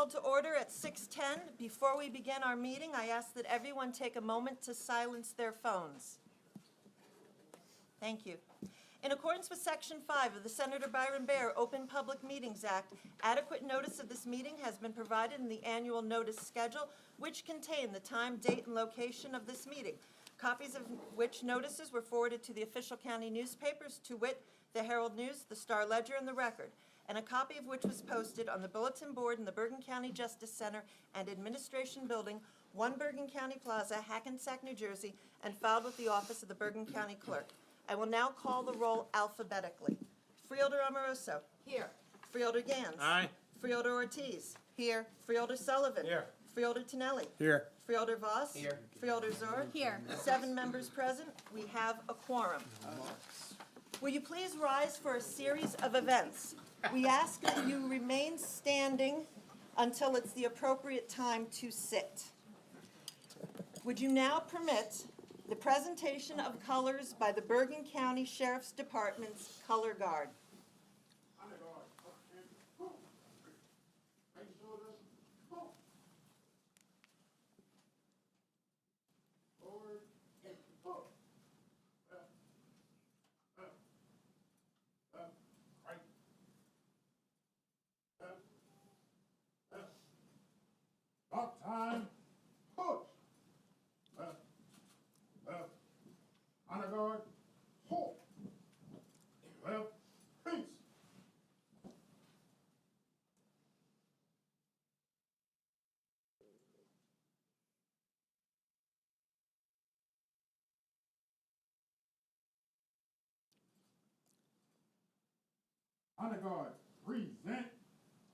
called to order at 6:10. Before we begin our meeting, I ask that everyone take a moment to silence their phones. Thank you. In accordance with Section 5 of the Senator Byron Baer Open Public Meetings Act, adequate notice of this meeting has been provided in the annual notice schedule, which contain the time, date, and location of this meeting, copies of which notices were forwarded to the official county newspapers, to wit, the Herald News, the Star Ledger, and the Record, and a copy of which was posted on the bulletin board in the Bergen County Justice Center and Administration Building, 1 Bergen County Plaza, Hackensack, New Jersey, and filed with the office of the Bergen County Clerk. I will now call the roll alphabetically. Freeholder Amoroso. Here. Freeholder Gans. Aye. Freeholder Ortiz. Here. Freeholder Sullivan. Here. Freeholder Tonelli. Here. Freeholder Voss. Here. Freeholder Zor. Here. 7 members present. We have a quorum. Will you please rise for a series of events? We ask that you remain standing until it's the appropriate time to sit. Would you now permit the presentation of colors by the Bergen County Sheriff's Department's Color Guard? Up time, push. Honor guard, hold. Left, peace. Honor guard, present,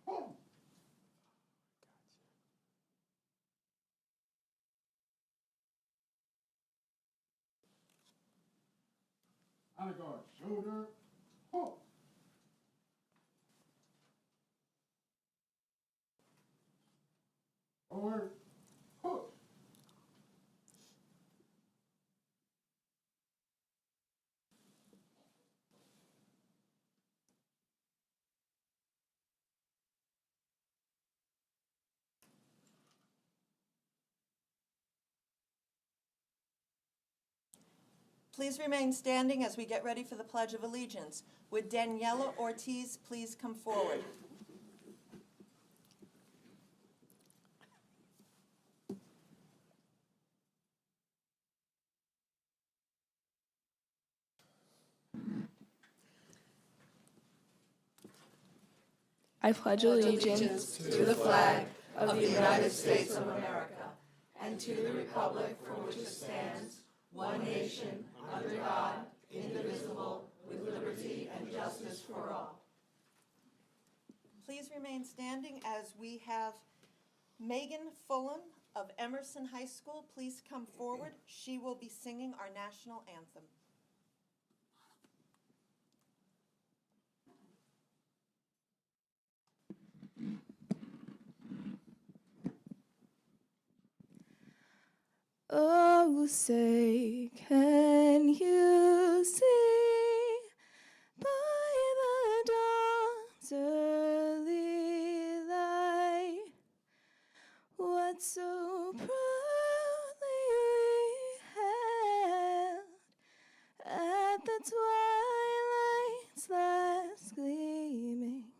hold. Honor guard, shoulder, hold. Forward, push. Please remain standing as we get ready for the Pledge of Allegiance. Would Daniela Ortiz please come forward? I pledge allegiance to the flag of the United States of America and to the republic for which it stands, one nation, under God, indivisible, with liberty and justice for all. Please remain standing as we have Megan Fulham of Emerson High School. Please come forward. She will be singing our national anthem. Oh, say, can you see by the dawn's early light what so proudly we hailed at the twilight's last gleaming,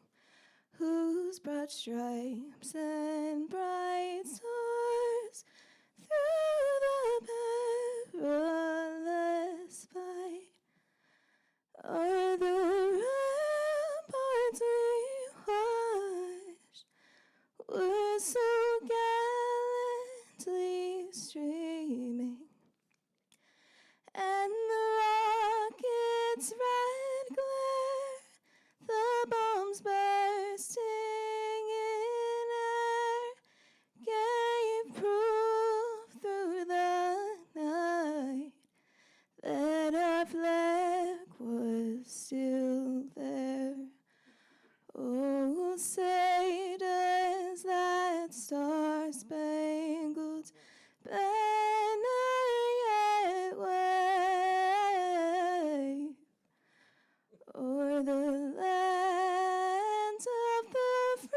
whose broad stripes and bright stars through the perilous fight are the ramparts we watched, were so gallantly streaming, and the rocket's red glare, the bombs bursting in air, gave proof through the night that our flag was still there. Oh, say does that star-spangled banner yet wave o'er the lands of the free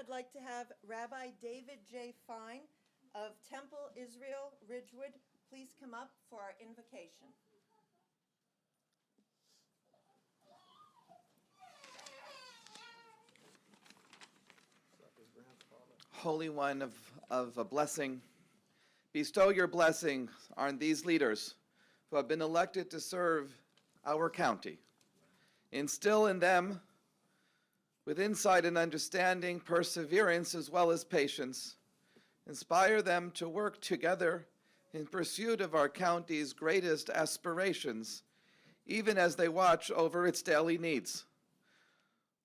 would like to have Rabbi David J. Fine of Temple Israel Ridgewood please come up for our invocation. Holy One of a blessing, bestow your blessing on these leaders who have been elected to serve our county. Instill in them, with insight and understanding, perseverance as well as patience. Inspire them to work together in pursuit of our county's greatest aspirations, even as they watch over its daily needs.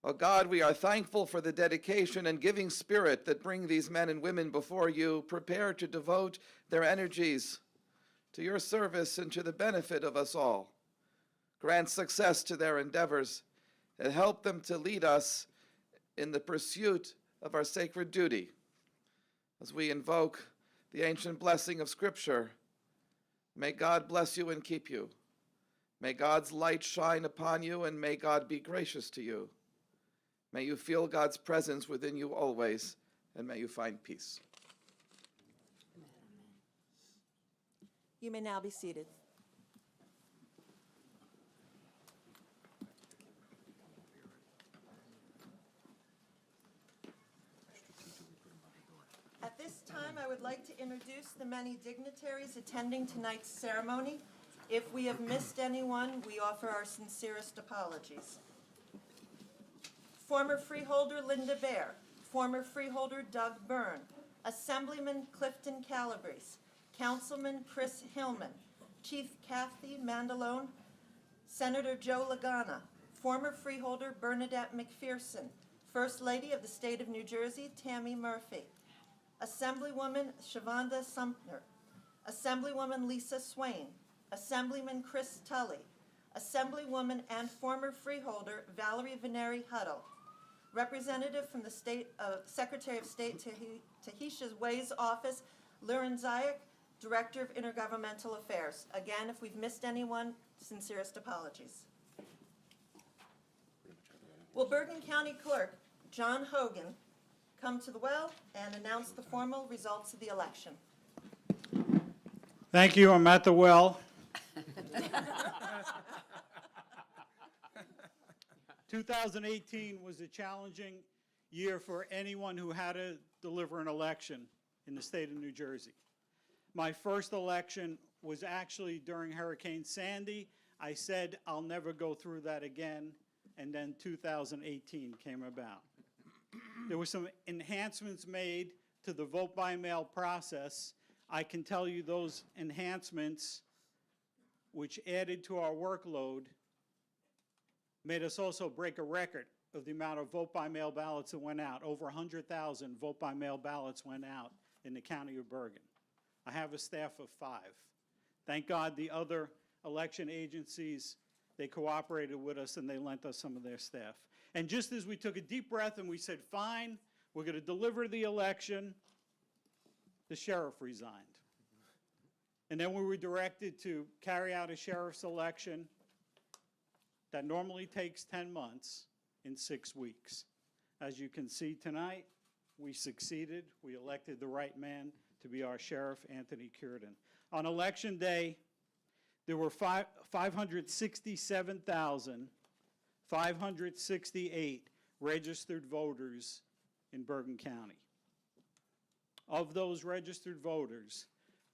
Oh God, we are thankful for the dedication and giving spirit that bring these men and women before you, prepared to devote their energies to your service and to the benefit of us all. Grant success to their endeavors and help them to lead us in the pursuit of our sacred duty. As we invoke the ancient blessing of Scripture, may God bless you and keep you. May God's light shine upon you, and may God be gracious to you. May you feel God's presence within you always, and may you find peace. You may now be seated. At this time, I would like to introduce the many dignitaries attending tonight's ceremony. If we have missed anyone, we offer our sincerest apologies. Former Freeholder Linda Bear, former Freeholder Doug Byrne, Assemblyman Clifton Calabrese, Councilman Chris Hillman, Chief Kathy Mandalone, Senator Joe Lagana, former Freeholder Bernadette McPherson, First Lady of the State of New Jersey Tammy Murphy, Assemblywoman Shavonda Sumner, Assemblywoman Lisa Swain, Assemblyman Chris Tully, Assemblywoman and former Freeholder Valerie Veneri Huddle, Representative from the Secretary of State Tahisha's Ways Office, Liren Zayek, Director of Intergovernmental Affairs. Again, if we've missed anyone, sincerest apologies. Will Bergen County Clerk John Hogan come to the well and announce the formal results of the election? Thank you. I'm at the well. 2018 was a challenging year for anyone who had to deliver an election in the state of New Jersey. My first election was actually during Hurricane Sandy. I said I'll never go through that again, and then 2018 came about. There were some enhancements made to the vote-by-mail process. I can tell you those enhancements, which added to our workload, made us also break a record of the amount of vote-by-mail ballots that went out. Over 100,000 vote-by-mail ballots went out in the county of Bergen. I have a staff of 5. Thank God the other election agencies, they cooperated with us and they lent us some of their staff. And just as we took a deep breath and we said, fine, we're going to deliver the election, the sheriff resigned. And then we were directed to carry out a sheriff's election that normally takes 10 months in 6 weeks. As you can see tonight, we succeeded. We elected the right man to be our sheriff, Anthony Cureton. On election day, there were 567,568 registered voters in Bergen County. Of those registered voters,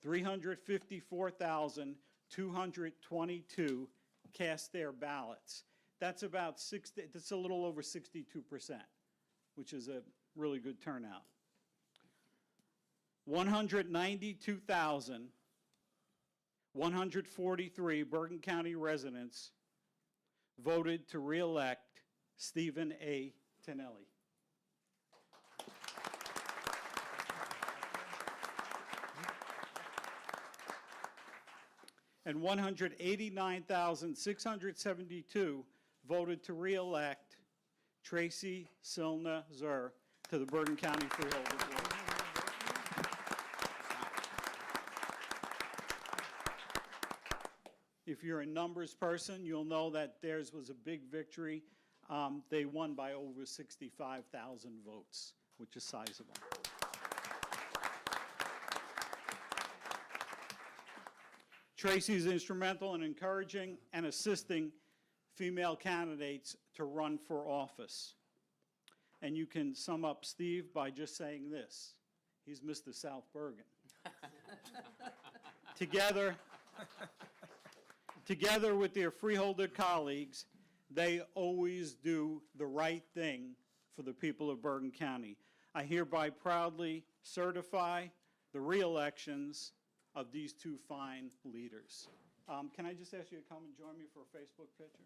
354,222 cast their ballots. That's about that's a little over 62%, which is a really good turnout. 192,143 Bergen County residents voted to re-elect Stephen A. Tonelli. And 189,672 voted to re-elect Tracy Silna Zur to the Bergen County Freeholder Board. If you're a numbers person, you'll know that theirs was a big victory. They won by over 65,000 votes. which is sizable. Tracy is instrumental in encouraging and assisting female candidates to run for office. And you can sum up Steve by just saying this: he's Mr. South Bergen. Together with their Freeholder colleagues, they always do the right thing for the people of Bergen County. I hereby proudly certify the re-elections of these two fine leaders. Can I just ask you to come and join me for a Facebook picture?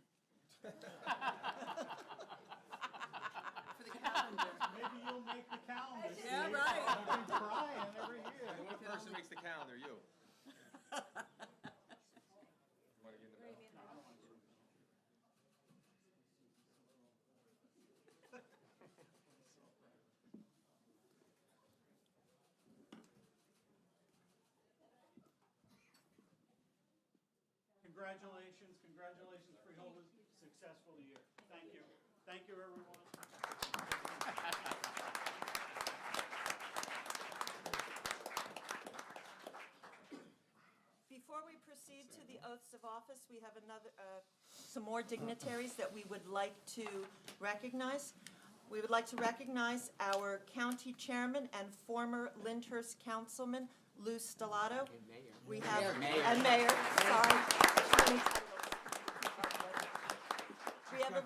For the calendar. Maybe you'll make the calendar. Yeah, Steve. right. I'll be crying every year. One person makes the calendar, you. Want to get in the middle? Congratulations, Freeholders. Successful year. Thank you. Thank you, everyone. Before we proceed to the oaths of office, we have some more dignitaries that we would like to recognize. We would like to recognize our county chairman and former Lyndhurst councilman, Lou Stellato. We have, and mayor, sorry. Too many titles. We have a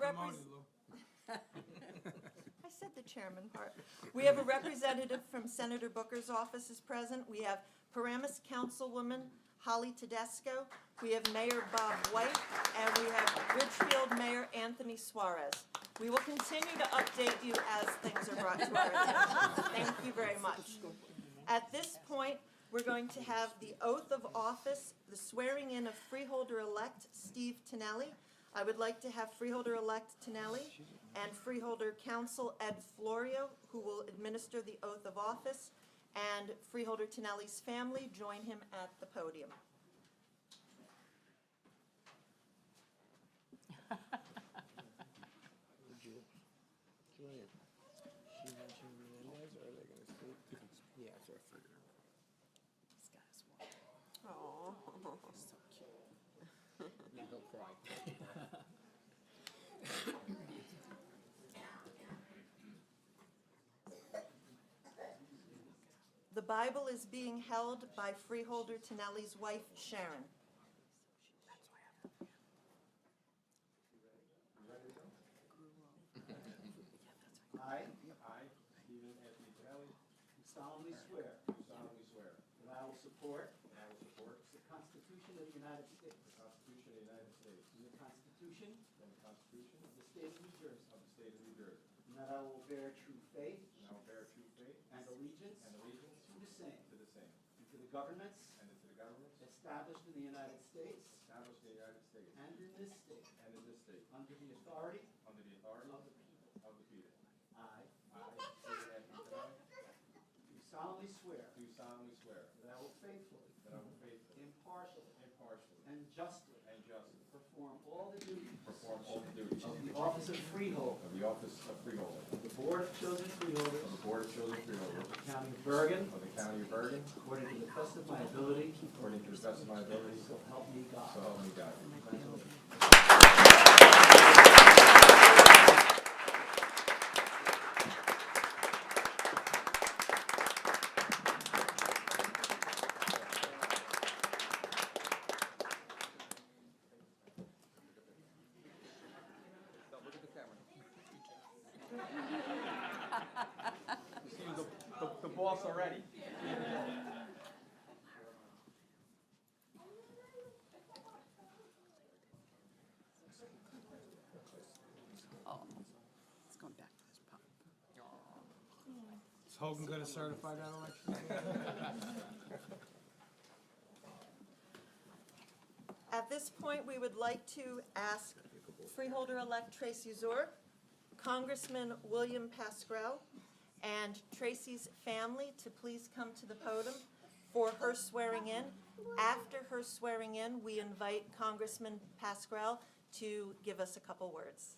I said the chairman part. We have a representative from Senator Booker's office is present. We have Paramus Councilwoman Holly Tedesco. We have Mayor Bob White, and we have Ridgefield Mayor Anthony Suarez. We will continue to update you as things are brought to our attention. Thank you very much. At this point, we're going to have the oath of office, the swearing in of Freeholder-elect Steve Tonelli. I would like to have Freeholder-elect Tonelli and Freeholder Counsel Ed Florio, who will administer the oath of office, and Freeholder Tonelli's family join him at the podium. The Bible is being held by Freeholder Tonelli's wife, Sharon. I, Stephen Anthony Tonelli, do solemnly swear that I will support the Constitution of the United States and the Constitution of the State of New Jersey, and that I will bear true faith and allegiance to the same and to the governments established in the United States and in this state under the authority of the people. I, Stephen Anthony Tonelli, do solemnly swear that I will faithfully, impartially, and justly perform all the duties of the office of Freeholder of the office of Freeholder of the Board of Children Freeholders of the Board of Children Freeholders of the County of Bergen, of the County of Bergen, according to the best of my ability, according to the best of my ability, so help me God. so help me God. Congratulations. Look at the camera. You see the boss already. It's going back to his pop. Is Hogan going to certify that election? At this point, we would like to ask Freeholder-elect Tracy Zur, Congressman William Pascrell, and Tracy's family to please come to the podium for her swearing in. After her swearing in, we invite Congressman Pascrell to give us a couple words.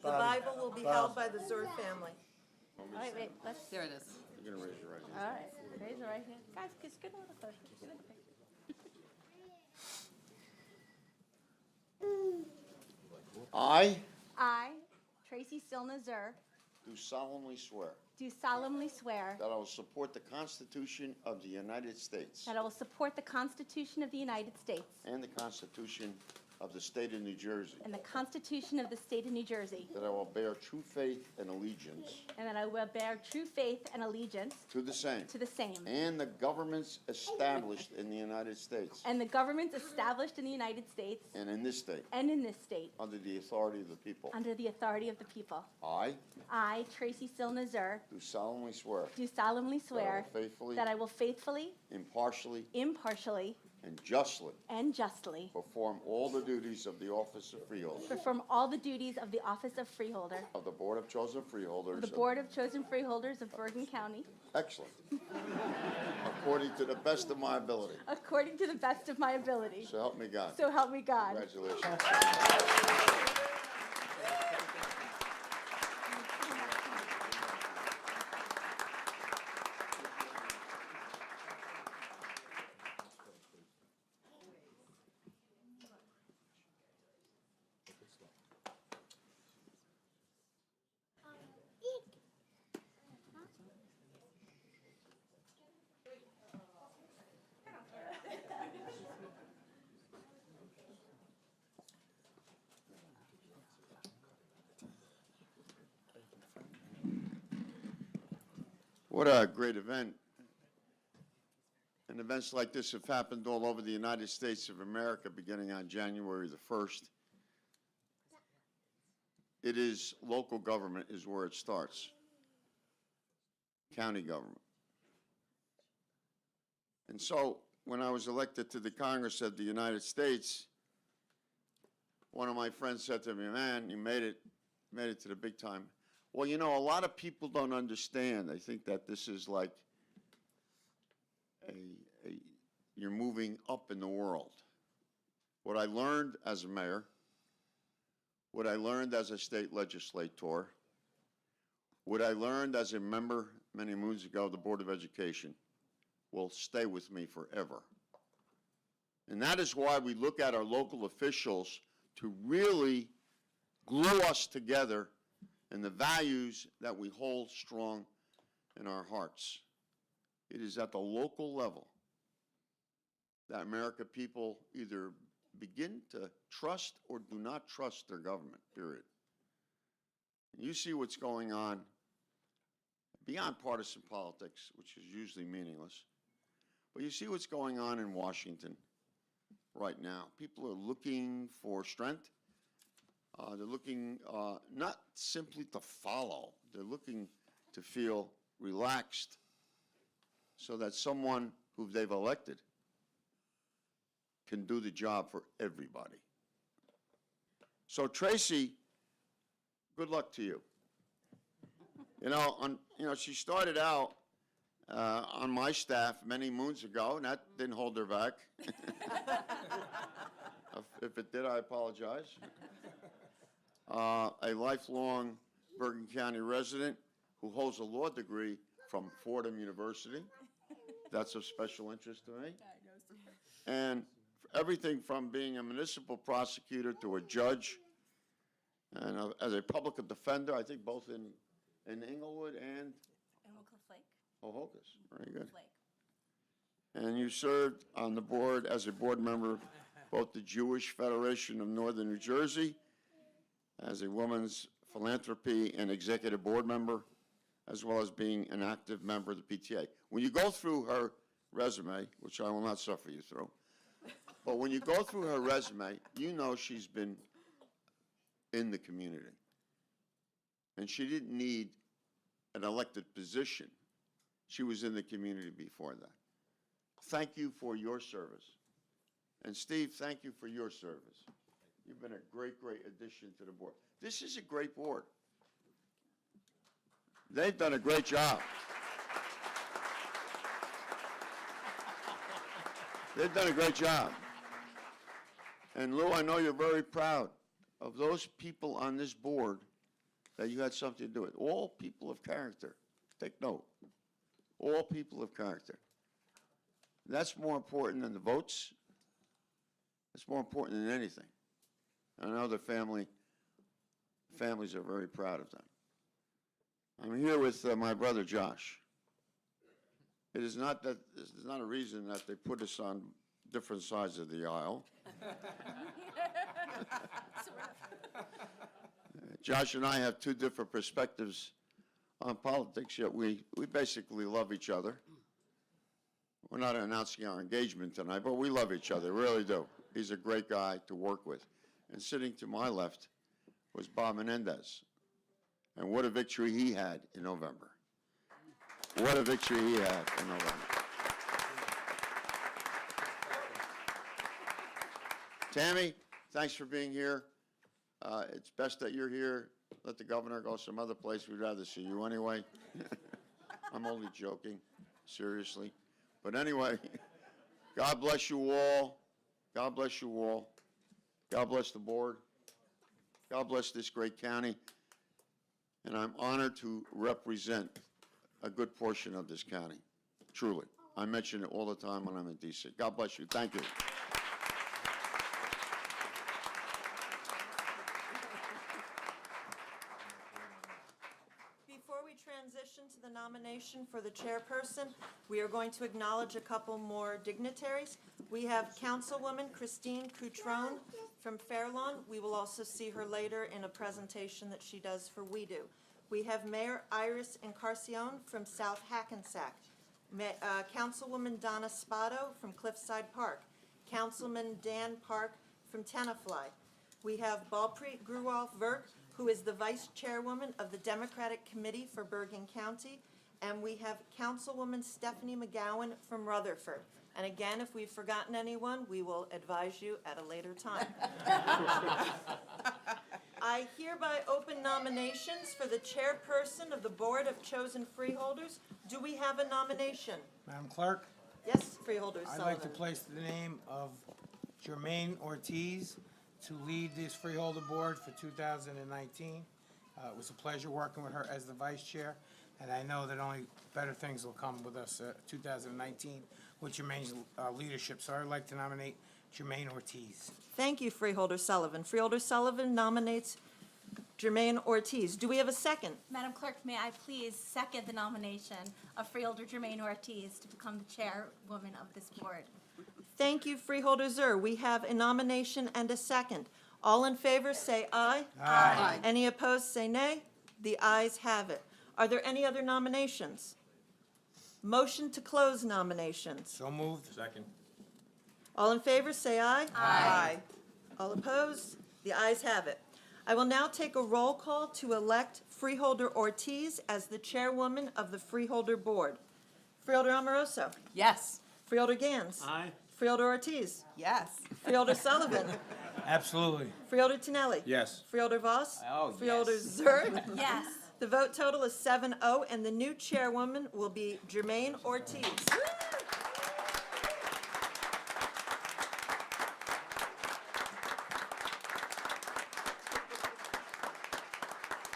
The Bible will be held by the Zur family. All right, wait, let's, There it is. You're gonna raise your right hand. all right, raise the right hand. Guys, just get a little closer. Get in the picture. I, Tracy Silna Zur, Do solemnly swear do solemnly swear that I will support the Constitution of the United States that I will support the Constitution of the United States and the Constitution of the State of New Jersey, and the Constitution of the State of New Jersey, that I will bear true faith and allegiance and that I will bear true faith and allegiance to the same to the same and the governments established in the United States and the governments established in the United States and in this state and in this state under the authority of the people. under the authority of the people. I Tracy Silna Zur, do solemnly swear do solemnly swear that I will faithfully, that I will faithfully, impartially, impartially, and justly and justly perform all the duties of the office of freeholder perform all the duties of the office of freeholder of the Board of Chosen Freeholders. of the Board of Chosen Freeholders of Bergen County, Excellent. According to the best of my ability. according to the best of my ability. So help me God. So help me God. Congratulations. What a great event. And events like this have happened all over the United States of America beginning on January the 1st. It is local government is where it starts. County government. And so when I was elected to the Congress of the United States, one of my friends said to me, "Man, you made it to the big time." Well, you know, a lot of people don't understand. They think that this is like you're moving up in the world. What I learned as a mayor, what I learned as a state legislator, what I learned as a member many moons ago of the Board of Education will stay with me forever. And that is why we look at our local officials to really glue us together in the values that we hold strong in our hearts. It is at the local level that American people either begin to trust or do not trust their government, period. And you see what's going on beyond partisan politics, which is usually meaningless, but you see what's going on in Washington right now. People are looking for strength. They're looking not simply to follow, they're looking to feel relaxed so that someone who they've elected can do the job for everybody. So Tracy, good luck to you. You know, she started out on my staff many moons ago, and that didn't hold her back. If it did, I apologize. A lifelong Bergen County resident who holds a law degree from Fordham University. That's of special interest to me. And everything from being a municipal prosecutor to a judge and as a public defender, I think both in Inglewood and Hohokus. Very good. And you served on the board as a board member of both the Jewish Federation of Northern New Jersey, as a woman's philanthropy and executive board member, as well as being an active member of the PTA. When you go through her resume, which I will not suffer you through, but when you go through her resume, you know she's been in the community. And she didn't need an elected position. She was in the community before that. Thank you for your service. And Steve, thank you for your service. You've been a great, great addition to the board. This is a great board. They've done a great job. They've done a great job. And Lou, I know you're very proud of those people on this board that you had something to do with. All people of character. Take note. All people of character. That's more important than the votes. It's more important than anything. I know the families are very proud of them. I'm here with my brother Josh. This is not a reason that they put us on different sides of the aisle. Josh and I have two different perspectives on politics, yet we basically love each other. We're not announcing our engagement tonight, but we love each other, really do. He's a great guy to work with. And sitting to my left was Bob Menendez. And what a victory he had in November. What a victory he had in November. Tammy, thanks for being here. It's best that you're here. Let the governor go some other place. We'd rather see you anyway. I'm only joking, seriously. But anyway, God bless you all. God bless you all. God bless the board. God bless this great county. And I'm honored to represent a good portion of this county, truly. I mention it all the time when I'm in D.C. God bless you. Thank you. Before we transition to the nomination for the chairperson, we are going to acknowledge a couple more dignitaries. We have Councilwoman Christine Coutron from Fairlawn. We will also see her later in a presentation that she does for We Do. We have Mayor Iris Encarnacion from South Hackensack. Councilwoman Donna Spotto from Cliffside Park. Councilman Dan Park from Tenafly. We have Balpreet Gruwolf-Verk, who is the Vice Chairwoman of the Democratic Committee for Bergen County. And we have Councilwoman Stephanie McGowan from Rutherford. And again, if we've forgotten anyone, we will advise you at a later time. I hereby open nominations for the chairperson of the Board of Chosen Freeholders. Do we have a nomination? Madam Clerk, Yes, Freeholder I'd Sullivan. like to place the name of Jermaine Ortiz to lead this Freeholder Board for 2019. It was a pleasure working with her as the vice chair, and I know that only better things will come with us 2019 with Jermaine's leadership. So I'd like to nominate Jermaine Ortiz. Thank you, Freeholder Sullivan. Freeholder Sullivan nominates Jermaine Ortiz. Do we have a second? Madam Clerk, may I please second the nomination of Freeholder Jermaine Ortiz to become the chairwoman of this board? Thank you, Freeholder Zur. We have a nomination and a second. All in favor, say aye. Aye. Any opposed, say nay. The ayes have it. Are there any other nominations? Motion to close nominations. So moved. Second. All in favor, say aye. Aye. All opposed? The ayes have it. I will now take a roll call to elect Freeholder Ortiz as the chairwoman of the Freeholder Board. Freeholder Amoroso. Yes. Freeholder Gans. Aye. Freeholder Ortiz. Yes. Freeholder Sullivan. Absolutely. Freeholder Tinelli. Yes. Freeholder Voss. Oh, Freeholder yes. Zur. Yes. The vote total is 7-0, and the new chairwoman will be Jermaine Ortiz.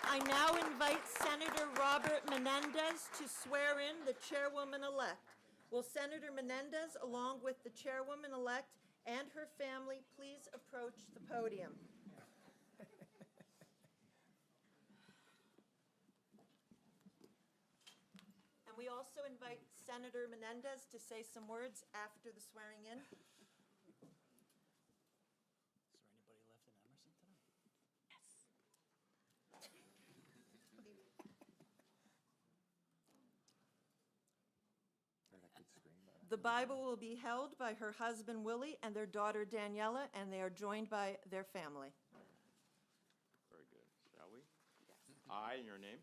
I now invite Senator Robert Menendez to swear in the chairwoman-elect. Will Senator Menendez, along with the chairwoman-elect and her family, please approach the podium? And we also invite Senator Menendez to say some words after the swearing in. The Bible will be held by her husband Willie and their daughter Daniela, and they are joined by their family. Very good. Shall we? Yes. I, in your name,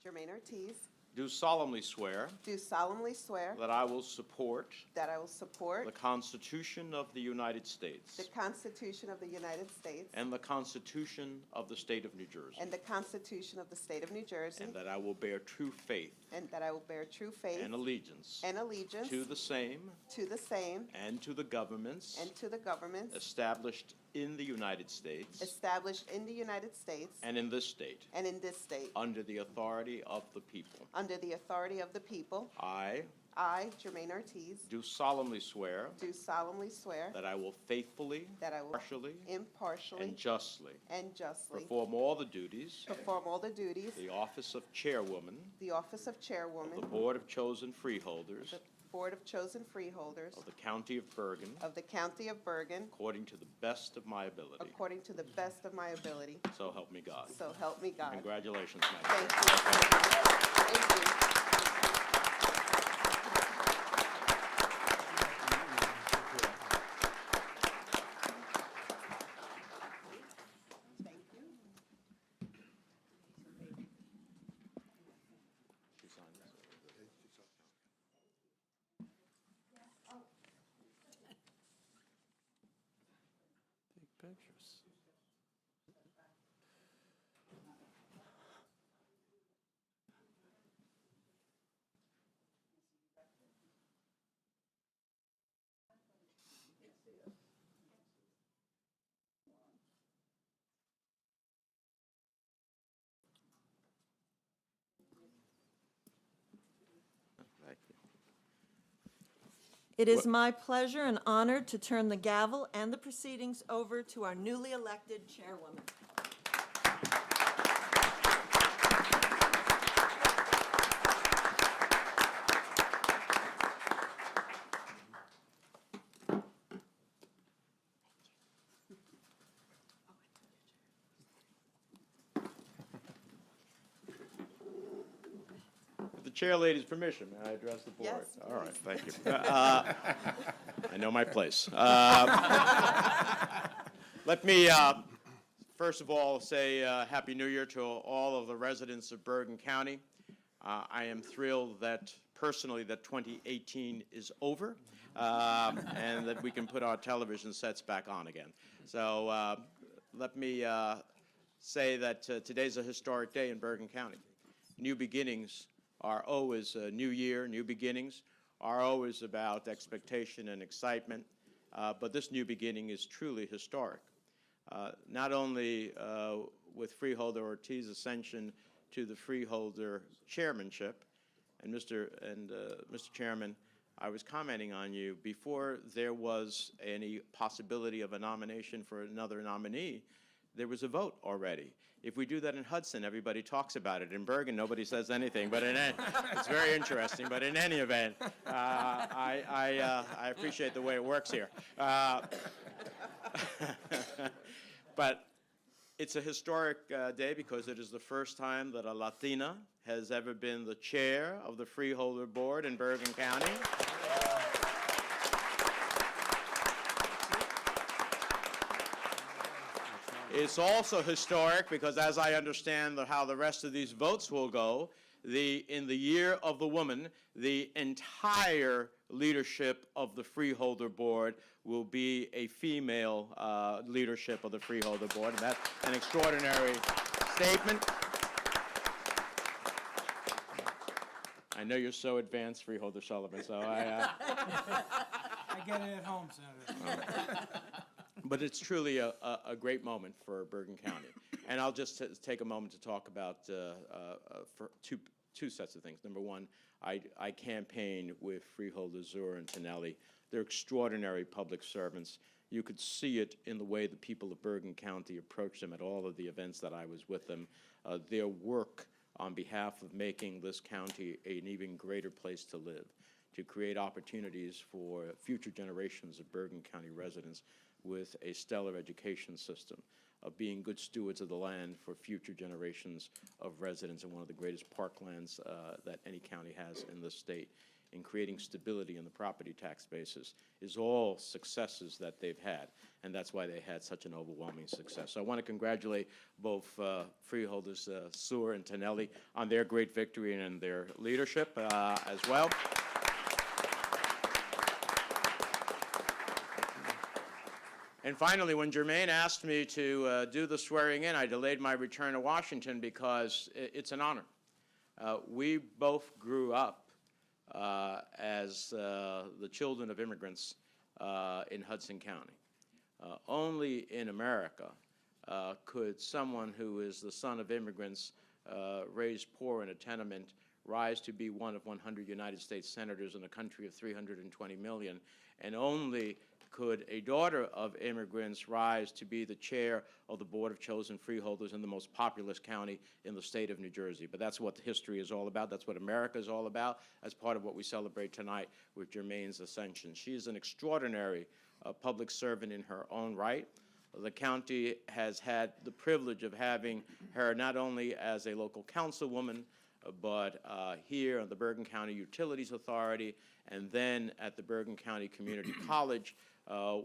Jermaine Ortiz, do solemnly swear do solemnly swear that I will support that I will support the Constitution of the United States the Constitution of the United States and the Constitution of the State of New Jersey, and the Constitution of the State of New Jersey, and that I will bear true faith and that I will bear true faith and allegiance and allegiance to the same to the same and to the governments and to the governments established in the United States established in the United States and in this state, and in this state, under the authority of the people. under the authority of the people. I I, Jermaine Ortiz, do solemnly swear do solemnly swear that I will faithfully, that I will impartially, impartially and justly and justly perform all the duties perform all the duties, the office of chairwoman the office of of chairwoman, the Board of Chosen Freeholders the Board of Chosen Freeholders of the County of Bergen, of the County of Bergen, according to the best of my ability. according to the best of my ability. So help me God. So help me God. Congratulations, Madam Thank you. Thank you. Thank you. Take pictures. Thank you. It is my pleasure and honor to turn the gavel and the proceedings over to our newly elected chairwoman. With the chair lady's permission, may I address the board? Yes, All right, please. thank you. I know my place. Let me, first of all, say Happy New Year to all of the residents of Bergen County. I am thrilled that, personally, that 2018 is over, and that we can put our television sets back on again. So let me say that today's a historic day in Bergen County. New beginnings are always a new year, new beginnings are always about expectation and excitement, but this new beginning is truly historic. Not only with Freeholder Ortiz's ascension to the Freeholder chairmanship, and Mr. Chairman, I was commenting on you, before there was any possibility of a nomination for another nominee, there was a vote already. If we do that in Hudson, everybody talks about it. In Bergen, nobody says anything, but it's very interesting. But in any event, I appreciate the way it works here. But it's a historic day because it is the first time that a Latina has ever been the chair of the Freeholder Board in Bergen County. It's also historic because, as I understand how the rest of these votes will go, in the year of the woman, the entire leadership of the Freeholder Board will be a female leadership of the Freeholder Board, and that's an extraordinary statement. I know you're so advanced, Freeholder Sullivan, so I get it at home, Senator. But it's truly a great moment for Bergen County. And I'll just take a moment to talk about for two sets of things. Number one, I campaigned with Freeholder Zur and Tonelli. They're extraordinary public servants. You could see it in the way the people of Bergen County approached them at all of the events that I was with them. Their work on behalf of making this county an even greater place to live, to create opportunities for future generations of Bergen County residents with a stellar education system, of being good stewards of the land for future generations of residents in one of the greatest parklands that any county has in this state. in creating stability in the property tax basis is all successes that they've had, and that's why they had such an overwhelming success. So I want to congratulate both freeholders Sewer and Tonelli on their great victory and their leadership as well. And finally, when Jermaine asked me to do the swearing in, I delayed my return to Washington because it's an honor. We both grew up as the children of immigrants in Hudson County. Only in America could someone who is the son of immigrants raised poor in a tenement rise to be one of 100 United States senators in a country of 320 million, and only could a daughter of immigrants rise to be the chair of the Board of Chosen Freeholders in the most populous county in the state of New Jersey. But that's what history is all about. That's what America is all about, as part of what we celebrate tonight with Jermaine's ascension. She is an extraordinary public servant in her own right. The county has had the privilege of having her not only as a local councilwoman, but here on the Bergen County Utilities Authority, and then at the Bergen County Community College,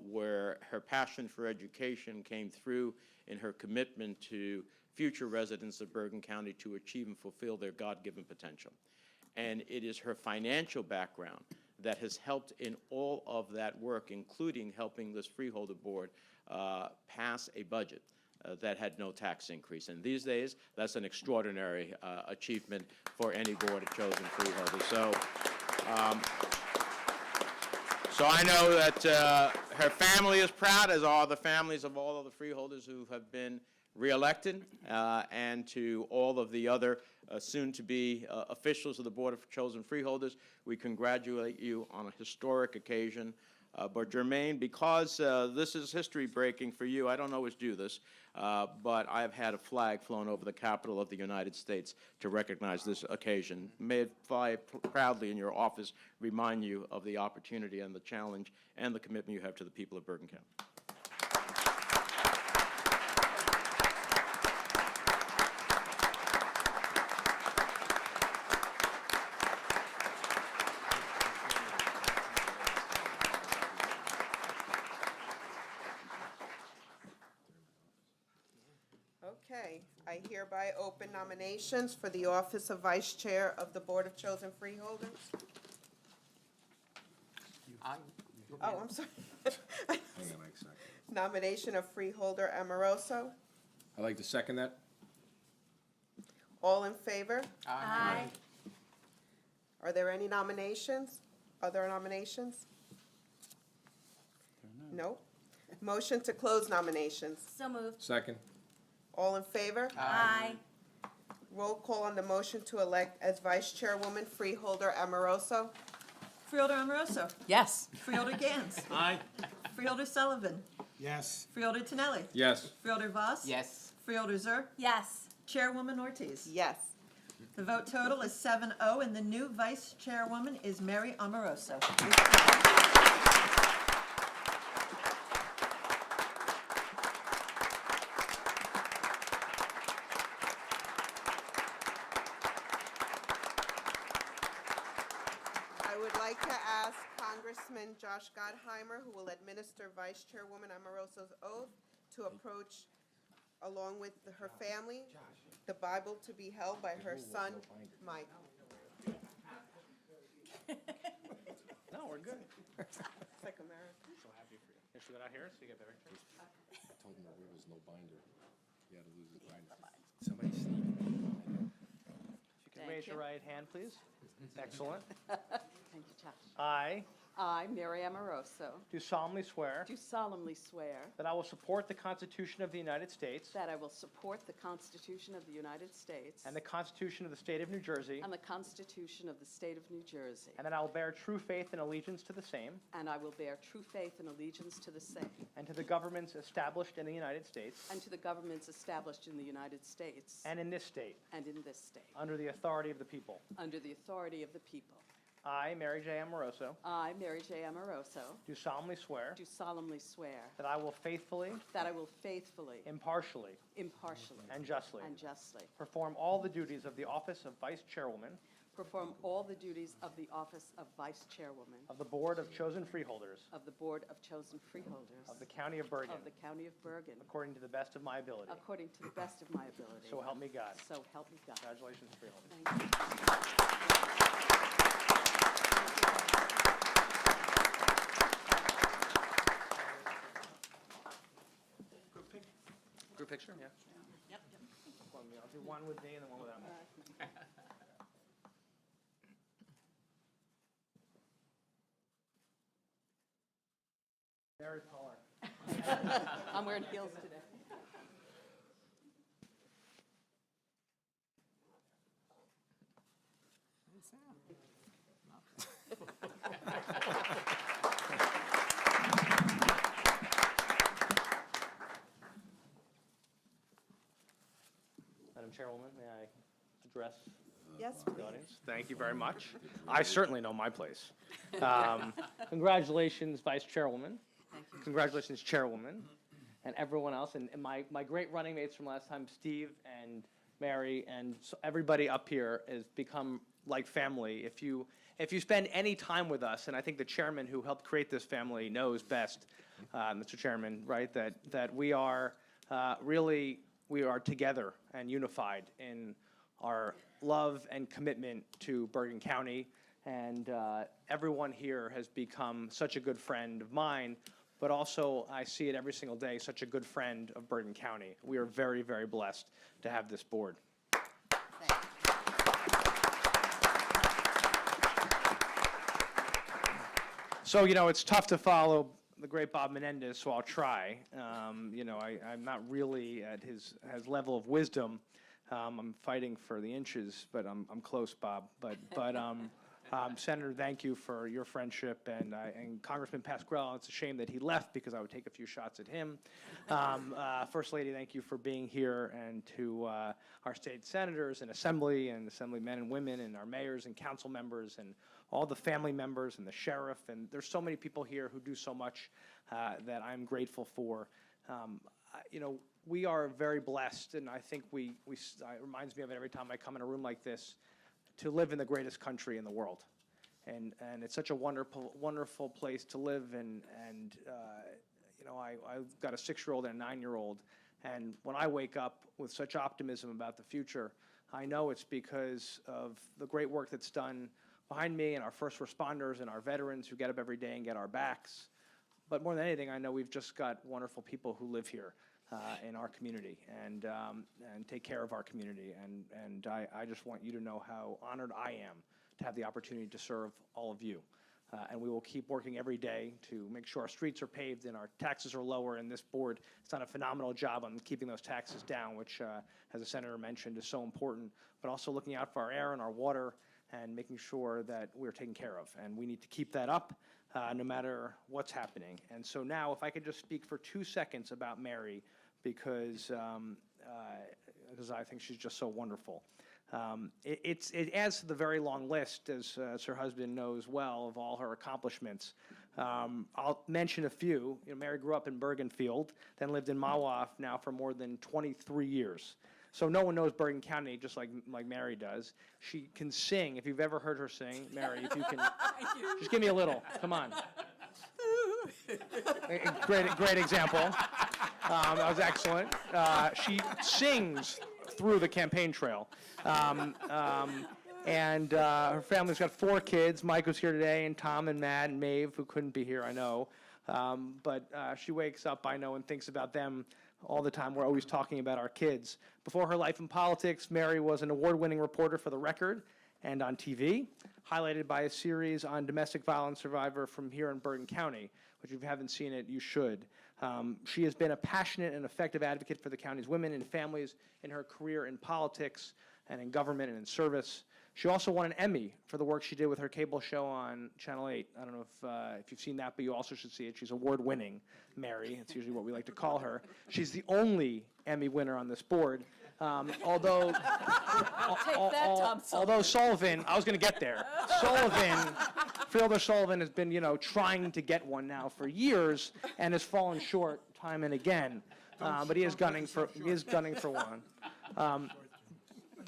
where her passion for education came through in her commitment to future residents of Bergen County to achieve and fulfill their God-given potential. And it is her financial background that has helped in all of that work, including helping this Freeholder Board pass a budget that had no tax increase. And these days, that's an extraordinary achievement for any Board of Chosen Freeholders. So I know that her family is proud, as are the families of all of the freeholders who have been reelected, and to all of the other soon-to-be officials of the Board of Chosen Freeholders. We congratulate you on a historic occasion. But Jermaine, because this is history-breaking for you, I don't always do this, but I've had a flag flown over the Capitol of the United States to recognize this occasion. May it fly proudly in your office, remind you of the opportunity and the challenge and the commitment you have to the people of Bergen County. Okay, I hereby open nominations for the office of Vice Chair of the Board of Chosen Freeholders. Oh, I'm sorry. Nomination of Freeholder Amoroso. I'd like to second that. All in favor? Aye. Are there any nominations? Other nominations? No? Motion to close nominations. So moved. Second. All in favor? Aye. Roll call on the motion to elect as Vice Chairwoman Freeholder Amoroso. Freeholder Amoroso. Yes. Freeholder Gans. Aye. Freeholder Sullivan. Yes. Freeholder Tonelli. Yes. Freeholder Voss. Yes. Freeholder Zur. Yes. Chairwoman Ortiz. Yes. The vote total is 7-0, and the new Vice Chairwoman is Mary Amoroso. I would like to ask Congressman Josh Gottheimer, who will administer Vice Chairwoman Amoroso's oath, to approach along with her family, the Bible to be held by her son, Mike. No, we're good. It's like America. So happy for you. Here, should we go out here so you get better? I told him there was no binder. He had to lose his binder. Somebody sneak. If you could raise your right hand, please. Excellent. Thank you, Josh. I I, Mary Amoroso, do solemnly swear do solemnly swear that I will support the Constitution of the United States that I will support the Constitution of the United States and the Constitution of the State of New Jersey, and the Constitution of the State of New Jersey, and that I will bear true faith and allegiance to the same and I will bear true faith and allegiance to the same and to the governments established in the United States and to the governments established in the United States and in this state, and in this state, under the authority of the people. under the authority of the people. I, Mary J. Amoroso, I, Mary J. Amoroso, do solemnly swear do solemnly swear that I will faithfully, that I will faithfully, impartially, impartially, and justly and justly perform all the duties of the office of Vice Chairwoman perform all the duties of the office of Vice Chairwoman of the Board of Chosen Freeholders of the Board of Chosen Freeholders of the County of Bergen, of the County of Bergen, according to the best of my ability. according to the best of my ability. So help me God. So help me God. Congratulations, Freeholders. Thank you. Group picture, yeah? Yep. I'll do one with me and then one without me. Very taller. I'm wearing heels today. Madam Chairwoman, may I address Yes, the audience? Thank you very much. I certainly know my place. Congratulations, Vice Chairwoman. Thank you. Congratulations, Chairwoman, and everyone else, and my great running mates from last time, Steve and Mary, and everybody up here has become like family. If you spend any time with us, and I think the chairman who helped create this family knows best, Mr. Chairman, right, that we are we are together and unified in our love and commitment to Bergen County, and everyone here has become such a good friend of mine, but also I see it every single day, such a good friend of Bergen County. We are very, very blessed to have this board. So, it's tough to follow the great Bob Menendez, so I'll try. I'm not really at his level of wisdom. I'm fighting for the inches, but I'm close, Bob. But Senator, thank you for your friendship, and Congressman Pasquale, it's a shame that he left because I would take a few shots at him. First Lady, thank you for being here, and to our state senators and assemblymen and women, and our mayors and council members, and all the family members, and the sheriff, and there's so many people here who do so much that I'm grateful for. We are very blessed, and I think it reminds me of it every time I come in a room like this, to live in the greatest country in the world. And it's such a wonderful place to live, and I've got a 6-year-old and a 9-year-old, and when I wake up with such optimism about the future, I know it's because of the great work that's done behind me, and our first responders and our veterans who get up every day and get our backs. But more than anything, I know we've just got wonderful people who live here in our community and take care of our community. And I just want you to know how honored I am to have the opportunity to serve all of you. And we will keep working every day to make sure our streets are paved and our taxes are lower. And this board has done a phenomenal job on keeping those taxes down, which, as the senator mentioned, is so important. But also looking out for our air and our water and making sure that we're taken care of. And we need to keep that up no matter what's happening. And so now, if I could just speak for 2 seconds about Mary, because I think she's just so wonderful. It adds to the very long list, as her husband knows well, of all her accomplishments. I'll mention a few. Mary grew up in Bergenfield, then lived in Mawa now for more than 23 years. So no one knows Bergen County just like Mary does. She can sing. If you've ever heard her sing, Mary, if you can, just give me a little. Come on. Great example. That was excellent. She sings through the campaign trail. And her family's got 4 kids. Mike was here today, and Tom and Matt and Maeve, who couldn't be here, I know. But she wakes up, I know, and thinks about them all the time. We're always talking about our kids. Before her life in politics, Mary was an award-winning reporter for The Record and on TV, highlighted by a series on domestic violence survivor from here in Bergen County, which if you haven't seen it, you should. She has been a passionate and effective advocate for the county's women and families in her career in politics and in government and in service. She also won an Emmy for the work she did with her cable show on Channel 8. I don't know if you've seen that, but you also should see it. She's award-winning, Mary. It's usually what we like to call her. She's the only Emmy winner on this board. Although Sullivan, I was going to get there. Freeholder Sullivan has been, trying to get one now for years and has fallen short time and again. But he is gunning for one.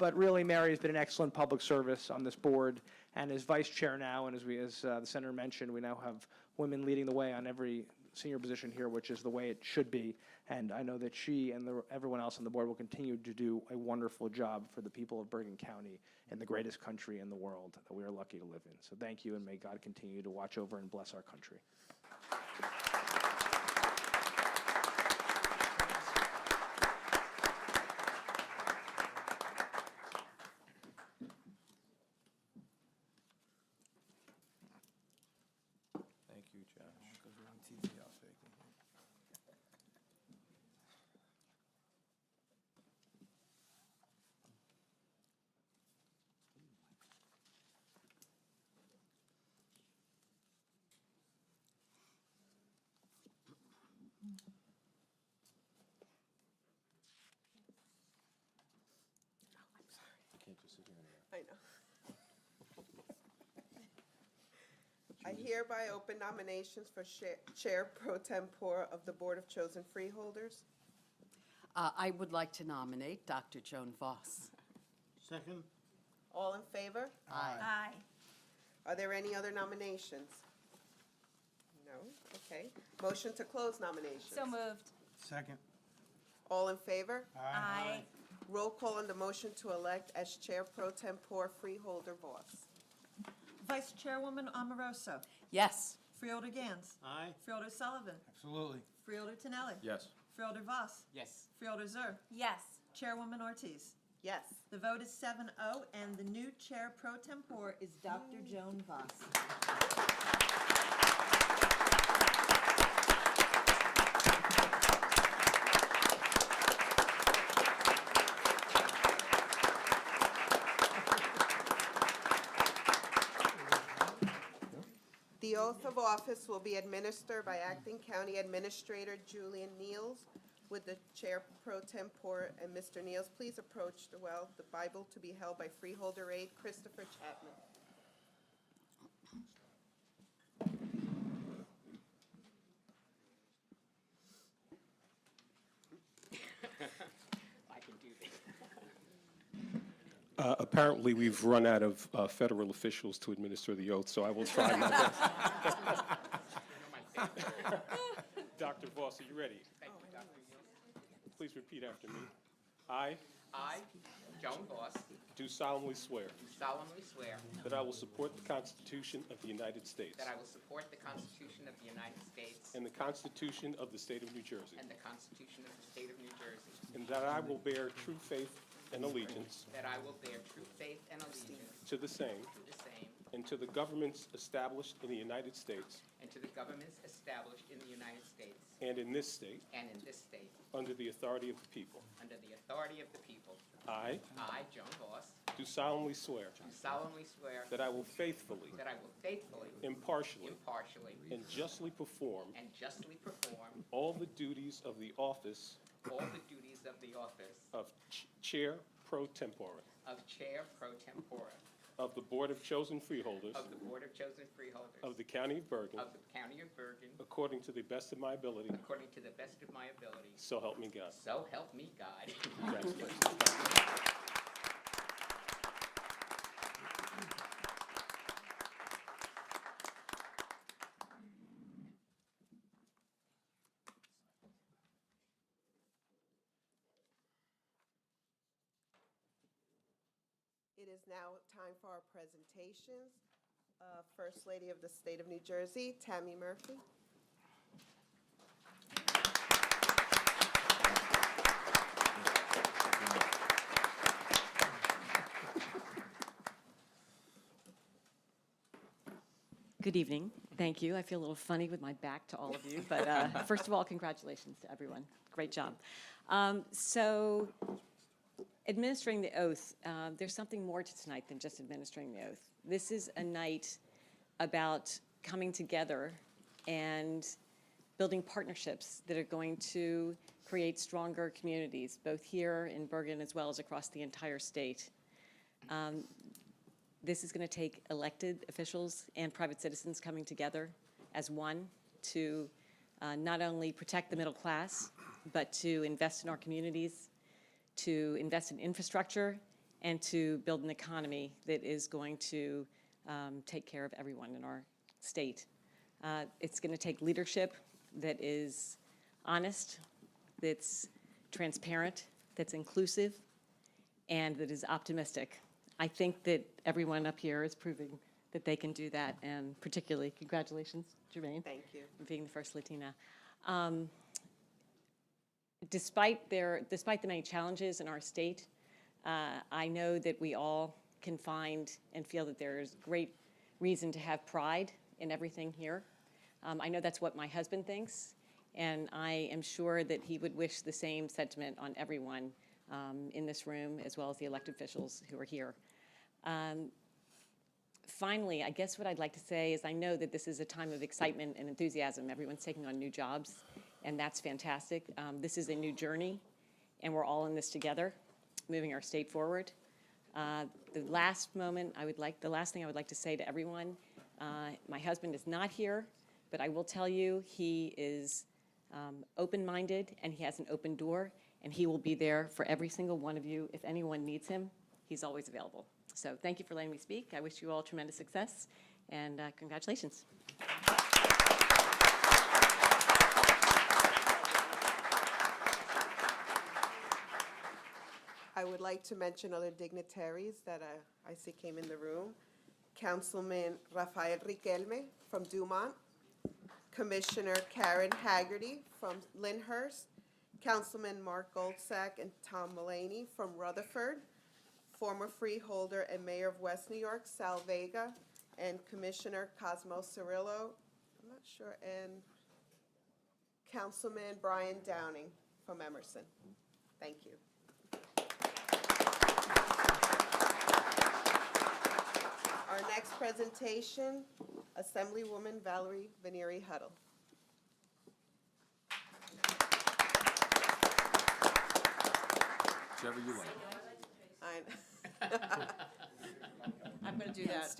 but really Mary has been an excellent public service on this board, and as vice chair now, and as the senator mentioned, we now have women leading the way on every senior position here, which is the way it should be. And I know that she and everyone else on the board will continue to do a wonderful job for the people of Bergen County and the greatest country in the world that we are lucky to live in. So thank you, and may God continue to watch over and bless our country. Thank you, Josh. You can't just sit here and I know. I hereby open nominations for Chair Pro Tempore of the Board of Chosen Freeholders. I would like to nominate Dr. Joan Voss. Second? All in favor? Aye. Are there any other nominations? No? Okay. Motion to close nominations. So moved. Second? All in favor? Aye. Roll call on the motion to elect as Chair Pro Tempore Freeholder Voss. Vice Chairwoman Amoroso. Yes. Freeholder Gans. Aye. Freeholder Sullivan. Absolutely. Freeholder Tonelli. Yes. Freeholder Voss. Yes. Freeholder Zur. Yes. Chairwoman Ortiz. Yes. The vote is 7-0, and the new Chair Pro Tempore is Dr. Joan Voss. The oath of office will be administered by Acting County Administrator Julian Neals. Would the Chair Pro Tempore and Mr. Neals please approach the Bible to be held by Freeholder Aide Christopher Chapman. I can do this. Apparently, we've run out of federal officials to administer the oath, so I will try my best. Dr. Voss, are you ready? Thank you, Dr. Please repeat after me. I I, Joan Voss, do solemnly swear do solemnly swear that I will support the Constitution of the United States that I will support the Constitution of the United States and the Constitution of the State of New Jersey, and the Constitution of the State of New Jersey, and that I will bear true faith and allegiance that I will bear true faith and allegiance to the same to the same and to the governments established in the United States and to the governments established in the United States and in this state and in this state, under the authority of the people. under the authority of the people. I I, Joan Voss, do solemnly swear do solemnly swear that I will faithfully, that I will faithfully, impartially, impartially, and justly perform and justly perform all the duties of the office all the duties of the office of Chair Pro Tempore of Chair Pro Tempore of the Board of Chosen Freeholders of the Board of Chosen Freeholders of the County of Bergen, of the County of Bergen, according to the best of my ability, according to the best of my ability. so help me God. So help me God. Congratulations. It is now time for our presentations. First Lady of the State of New Jersey, Tammy Murphy. Good evening. Thank you. I feel a little funny with my back to all of you, but first of all, congratulations to everyone. Great job. So, administering the oath, there's something more to tonight than just administering the oath. This is a night about coming together and building partnerships that are going to create stronger communities, both here in Bergen as well as across the entire state. This is going to take elected officials and private citizens coming together as one to not only protect the middle class, but to invest in our communities, to invest in infrastructure, and to build an economy that is going to take care of everyone in our state. It's going to take leadership that is honest, that's transparent, that's inclusive, and that is optimistic. I think that everyone up here is proving that they can do that, and particularly, congratulations, Jermaine. Thank you. For being the first Latina. Despite the many challenges in our state, I know that we all can find and feel that there's great reason to have pride in everything here. I know that's what my husband thinks, and I am sure that he would wish the same sentiment on everyone in this room, as well as the elected officials who are here. Finally, I guess what I'd like to say is I know that this is a time of excitement and enthusiasm. Everyone's taking on new jobs, and that's fantastic. This is a new journey, and we're all in this together, moving our state forward. The last thing I would like to say to everyone, my husband is not here, but I will tell you he is open-minded, and he has an open door, and he will be there for every single one of you. If anyone needs him, he's always available. So thank you for letting me speak. I wish you all tremendous success, and congratulations. I would like to mention other dignitaries that I see came in the room. Councilman Rafael Riquelme from Dumont, Commissioner Karen Haggerty from Lyndhurst, Councilman Mark Goldsack and Tom Mulaney from Rutherford, former freeholder and mayor of West New York, Sal Vega, and Commissioner Cosmo Cirillo, I'm not sure, and Councilman Brian Downing from Emerson. Thank you. Our next presentation, Assemblywoman Valerie Venieri Huddle. Whichever you like. I'm going to do that.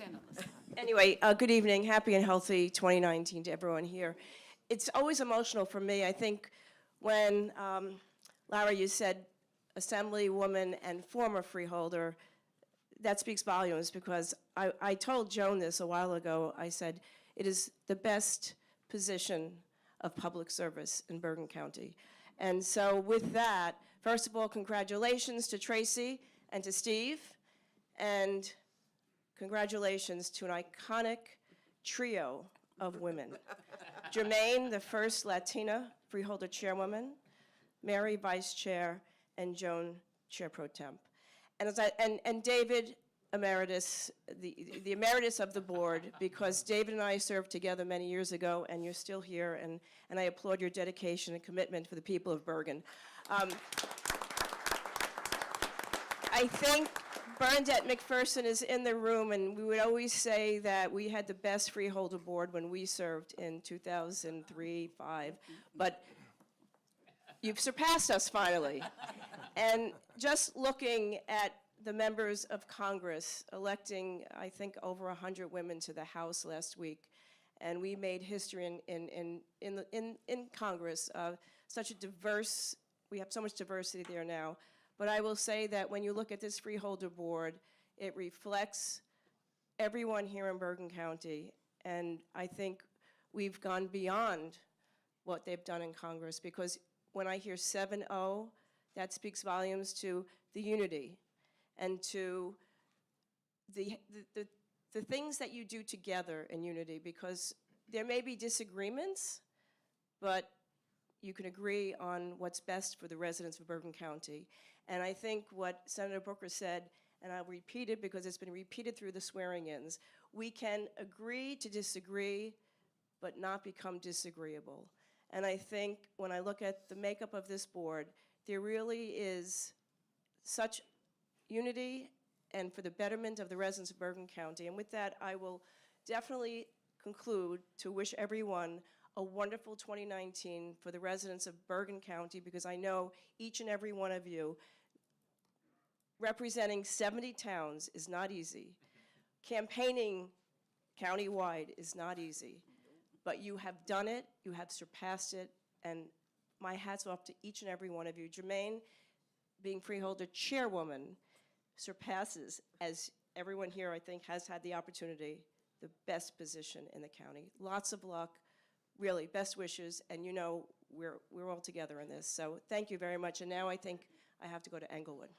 Anyway, good evening. Happy and healthy 2019 to everyone here. It's always emotional for me. I think when, Lara, you said Assemblywoman and former freeholder, that speaks volumes because I told Joan this a while ago. I said, it is the best position of public service in Bergen County. And so with that, first of all, congratulations to Tracy and to Steve, and congratulations to an iconic trio of women. Jermaine, the first Latina freeholder chairwoman, Mary, vice chair, and Joan, chair pro temp. And David, emeritus, the emeritus of the board, because David and I served together many years ago, and you're still here, and I applaud your dedication and commitment for the people of Bergen. I think Bernadette McPherson is in the room, and we would always say that we had the best freeholder board when we served in 2003, 2005, but you've surpassed us finally. And just looking at the members of Congress electing, I think, over 100 women to the House last week, and we made history in Congress. Such a diverse, we have so much diversity there now. But I will say that when you look at this freeholder board, it reflects everyone here in Bergen County, and I think we've gone beyond what they've done in Congress, because when I hear 7-0, that speaks volumes to the unity and to the things that you do together in unity, because there may be disagreements, but you can agree on what's best for the residents of Bergen County. And I think what Senator Booker said, and I'll repeat it because it's been repeated through the swearing-ins, we can agree to disagree, but not become disagreeable. And I think when I look at the makeup of this board, there really is such unity and for the betterment of the residents of Bergen County. And with that, I will definitely conclude to wish everyone a wonderful 2019 for the residents of Bergen County, because I know each and every one of you, representing 70 towns is not easy. Campaigning countywide is not easy, but you have done it, you have surpassed it, and my hat's off to each and every one of you. Jermaine, being freeholder chairwoman, surpasses, as everyone here, I think, has had the opportunity, the best position in the county. Lots of luck, really, best wishes, and you know we're all together in this. So thank you very much. And now I think I have to go to Englewood,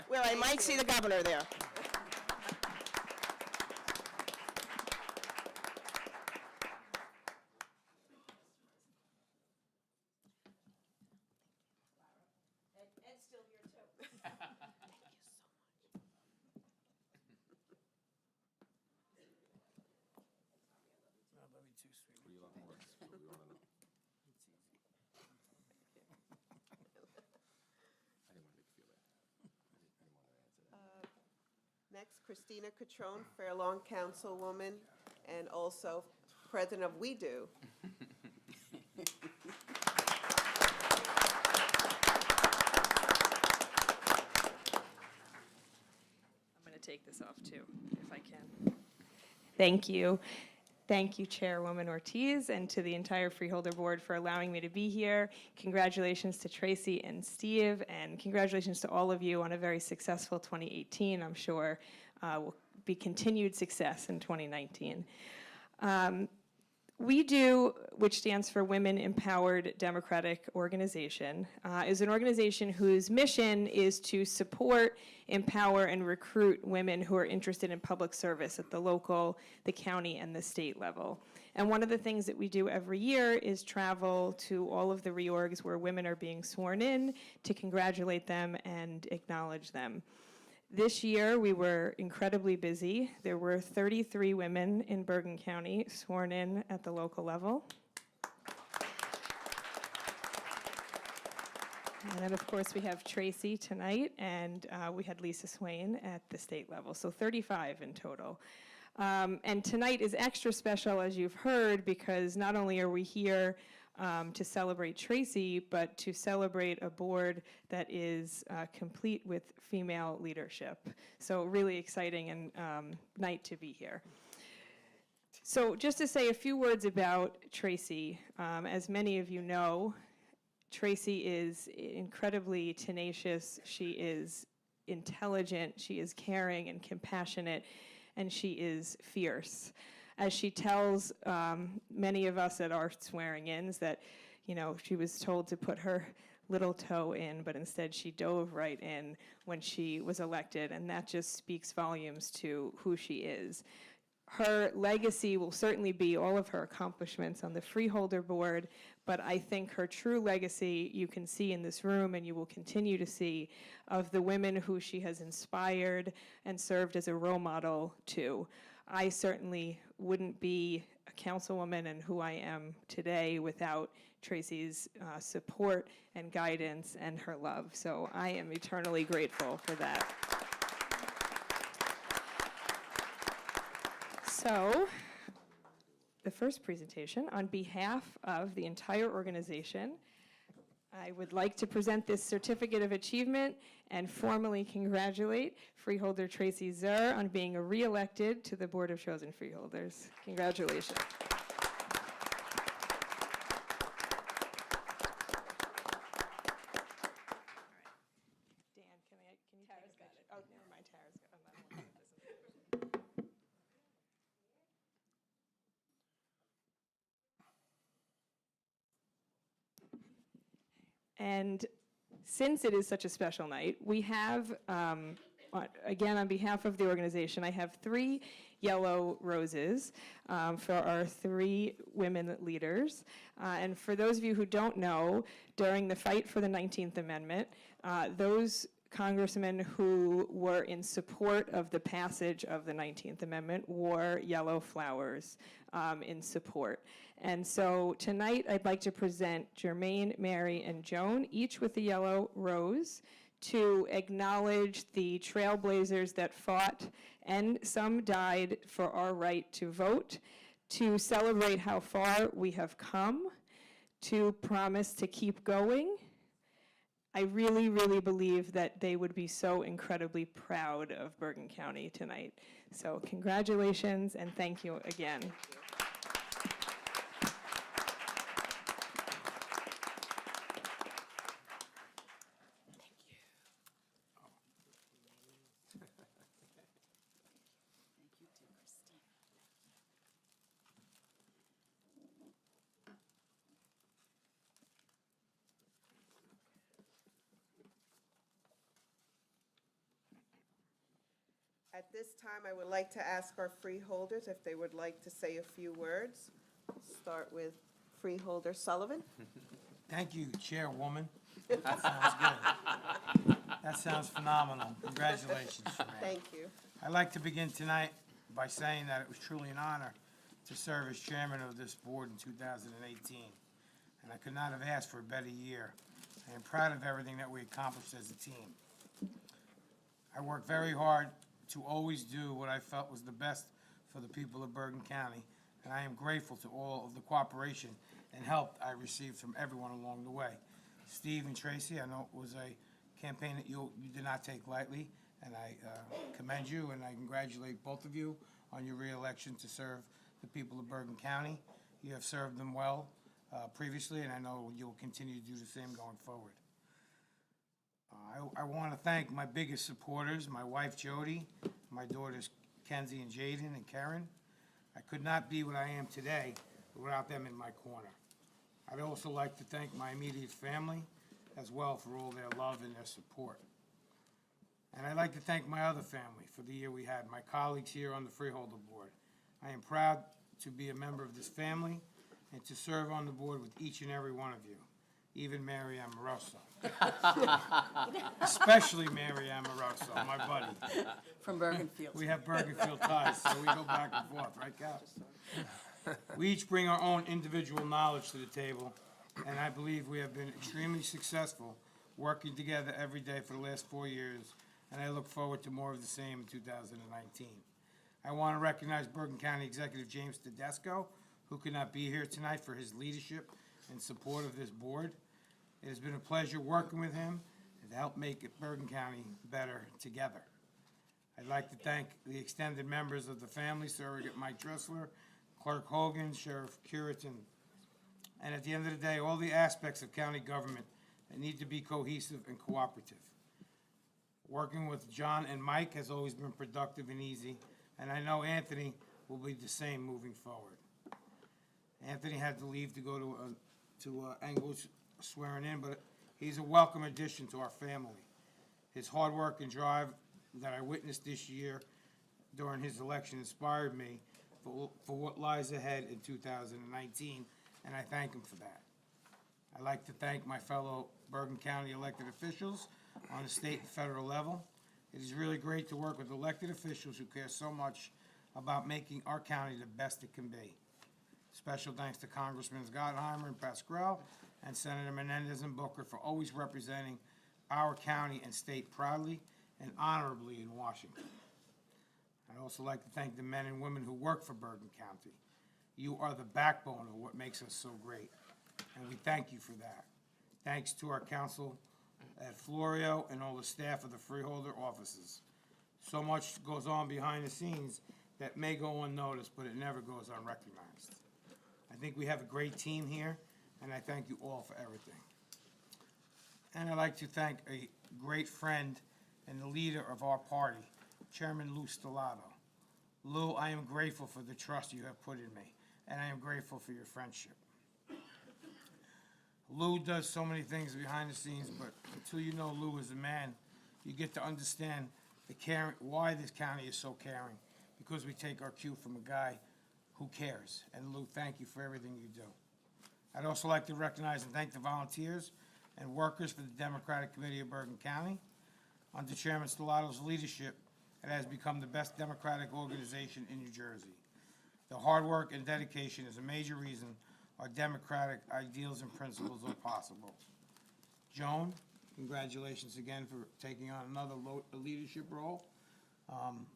where I might see the governor there. Ed's still here too. Next, Christina Catrone, Fair Lawn Councilwoman, and also President of We Do. I'm going to take this off too, if I can. Thank you. Thank you, Chairwoman Ortiz, and to the entire Freeholder Board for allowing me to be here. Congratulations to Tracy and Steve, and congratulations to all of you on a very successful 2018. I'm sure will be continued success in 2019. We Do, which stands for Women Empowered Democratic Organization, is an organization whose mission is to support, empower, and recruit women who are interested in public service at the local, the county, and the state level. And one of the things that we do every year is travel to all of the reorgs where women are being sworn in to congratulate them and acknowledge them. This year, we were incredibly busy. There were 33 women in Bergen County sworn in at the local level. And then, of course, we have Tracy tonight, and we had Lisa Swain at the state level, so 35 in total. And tonight is extra special, as you've heard, because not only are we here to celebrate Tracy, but to celebrate a board that is complete with female leadership. So really exciting and night to be here. So just to say a few words about Tracy, as many of you know, Tracy is incredibly tenacious. She is intelligent, she is caring and compassionate, and she is fierce. As she tells many of us at our swearing-ins that, you know, she was told to put her little toe in, but instead she dove right in when she was elected, and that just speaks volumes to who she is. Her legacy will certainly be all of her accomplishments on the Freeholder Board, but I think her true legacy you can see in this room, and you will continue to see, of the women who she has inspired and served as a role model to. I certainly wouldn't be a councilwoman and who I am today without Tracy's support and guidance and her love. So I am eternally grateful for that. So the first presentation, on behalf of the entire organization, I would like to present this Certificate of Achievement and formally congratulate Freeholder Tracy Zur on being re-elected to the Board of Chosen Freeholders. Congratulations. Dan, can you Tara's got it. Oh, never mind, Tara's got it. And since it is such a special night, we have, again, on behalf of the organization, I have 3 yellow roses for our 3 women leaders. And for those of you who don't know, during the fight for the 19th Amendment, those congressmen who were in support of the passage of the 19th Amendment wore yellow flowers in support. And so tonight I'd like to present Jermaine, Mary, and Joan, each with a yellow rose, to acknowledge the trailblazers that fought and some died for our right to vote, to celebrate how far we have come, to promise to keep going. I really, really believe that they would be so incredibly proud of Bergen County tonight. So congratulations and thank you again. At this time, I would like to ask our freeholders if they would like to say a few words. Start with Freeholder Sullivan. Thank you, Chairwoman. That sounds good. That sounds phenomenal. Congratulations, Jermaine. Thank you. I'd like to begin tonight by saying that it was truly an honor to serve as chairman of this board in 2018. And I could not have asked for a better year. I am proud of everything that we accomplished as a team. I worked very hard to always do what I felt was the best for the people of Bergen County, and I am grateful to all of the cooperation and help I received from everyone along the way. Steve and Tracy, I know it was a campaign that you did not take lightly, and I commend you, and I congratulate both of you on your reelection to serve the people of Bergen County. You have served them well previously, and I know you'll continue to do the same going forward. I want to thank my biggest supporters, my wife Jody, my daughters Kenzie and Jaden and Karen. I could not be what I am today without them in my corner. I'd also like to thank my immediate family as well for all their love and their support. And I'd like to thank my other family for the year we had, my colleagues here on the Freeholder Board. I am proud to be a member of this family and to serve on the board with each and every one of you, even Mary Amoroso. Especially Mary Amoroso, my buddy. From Bergenfield. We have Bergenfield ties, so we go back and forth, right, Cal? We each bring our own individual knowledge to the table, and I believe we have been extremely successful working together every day for the last 4 years, and I look forward to more of the same in 2019. I want to recognize Bergen County Executive James Tedesco, who could not be here tonight, for his leadership and support of this board. It has been a pleasure working with him and to help make Bergen County better together. I'd like to thank the extended members of the family, Surrogate Mike Dressler, Clerk Hogan, Sheriff Curitin, and at the end of the day, all the aspects of county government that need to be cohesive and cooperative. Working with John and Mike has always been productive and easy, and I know Anthony will be the same moving forward. Anthony had to leave to go to English swearing in, but he's a welcome addition to our family. His hard work and drive that I witnessed this year during his election inspired me for what lies ahead in 2019, and I thank him for that. I'd like to thank my fellow Bergen County elected officials on the state and federal level. It is really great to work with elected officials who care so much about making our county the best it can be. Special thanks to Congressman Gottheimer and Pascrell and Senator Menendez and Booker for always representing our county and state proudly and honorably in Washington. I'd also like to thank the men and women who work for Bergen County. You are the backbone of what makes us so great, and we thank you for that. Thanks to our council at Florio and all the staff of the Freeholder offices. So much goes on behind the scenes that may go unnoticed, but it never goes unrecognized. I think we have a great team here, and I thank you all for everything. And I'd like to thank a great friend and the leader of our party, Chairman Lou Stellato. Lou, I am grateful for the trust you have put in me, and I am grateful for your friendship. Lou does so many things behind the scenes, but until you know Lou as a man, you get to understand the caring, why this county is so caring, because we take our cue from a guy who cares. And Lou, thank you for everything you do. I'd also like to recognize and thank the volunteers and workers for the Democratic Committee of Bergen County. Under Chairman Stellato's leadership, it has become the best Democratic organization in New Jersey. The hard work and dedication is a major reason our democratic ideals and principles are possible. Joan, congratulations again for taking on another leadership role.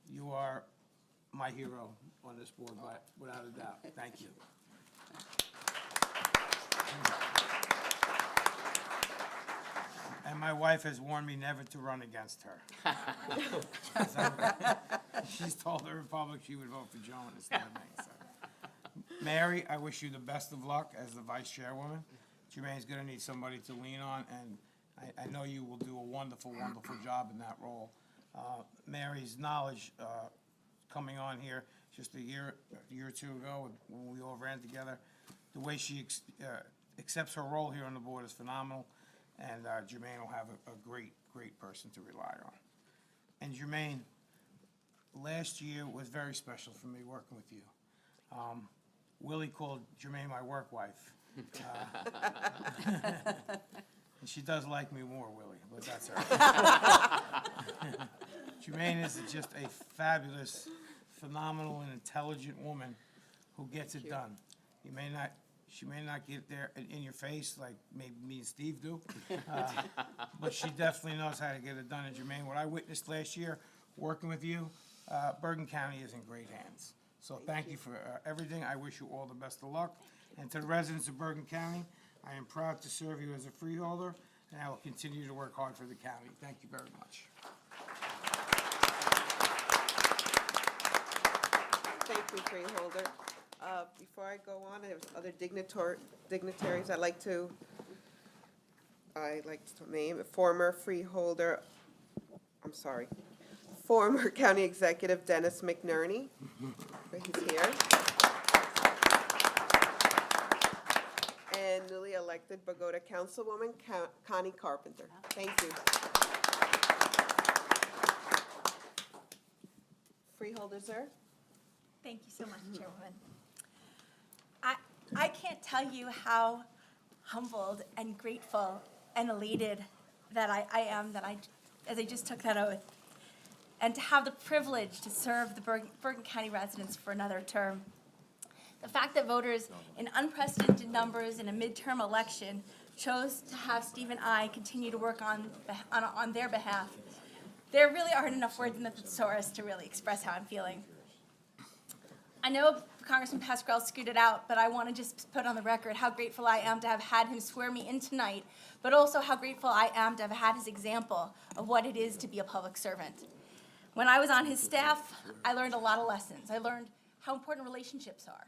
You are my hero on this board, without a doubt. Thank you. And my wife has warned me never to run against her. She's told the Republic she would vote for Joan instead of me. So. Mary, I wish you the best of luck as the vice chairwoman. Jermaine's going to need somebody to lean on, and I know you will do a wonderful, wonderful job in that role. Mary's knowledge coming on here just a year or two ago when we all ran together, the way she accepts her role here on the board is phenomenal, and Jermaine will have a great, great person to rely on. And Jermaine, last year was very special for me working with you. Willie called Jermaine my work wife. And she does like me more, Willie, but that's all right. Jermaine is just a fabulous, phenomenal, and intelligent woman who gets it done. She may not get there in your face like maybe me and Steve do, but she definitely knows how to get it done. And Jermaine, what I witnessed last year working with you, Bergen County is in great hands. So thank you for everything. I wish you all the best of luck. And to the residents of Bergen County, I am proud to serve you as a freeholder, and I will continue to work hard for the county. Thank you very much. Thank you, Freeholder. Before I go on, there's other dignitaries I'd like to name. Former County Executive Dennis McNerney. He's here. And newly elected Bogota Councilwoman Connie Carpenter. Thank you. Freeholder, sir. Thank you so much, Chairwoman. I can't tell you how humbled and grateful and elated that I am as I just took that oath, and to have the privilege to serve the Bergen County residents for another term. The fact that voters in unprecedented numbers in a midterm election chose to have Steve and I continue to work on their behalf, there really aren't enough words in the thesaurus to really express how I'm feeling. I know Congressman Pasquale scooted out, but I want to just put on the record how grateful I am to have had him swear me in tonight, but also how grateful I am to have had his example of what it is to be a public servant. When I was on his staff, I learned a lot of lessons. I learned how important relationships are.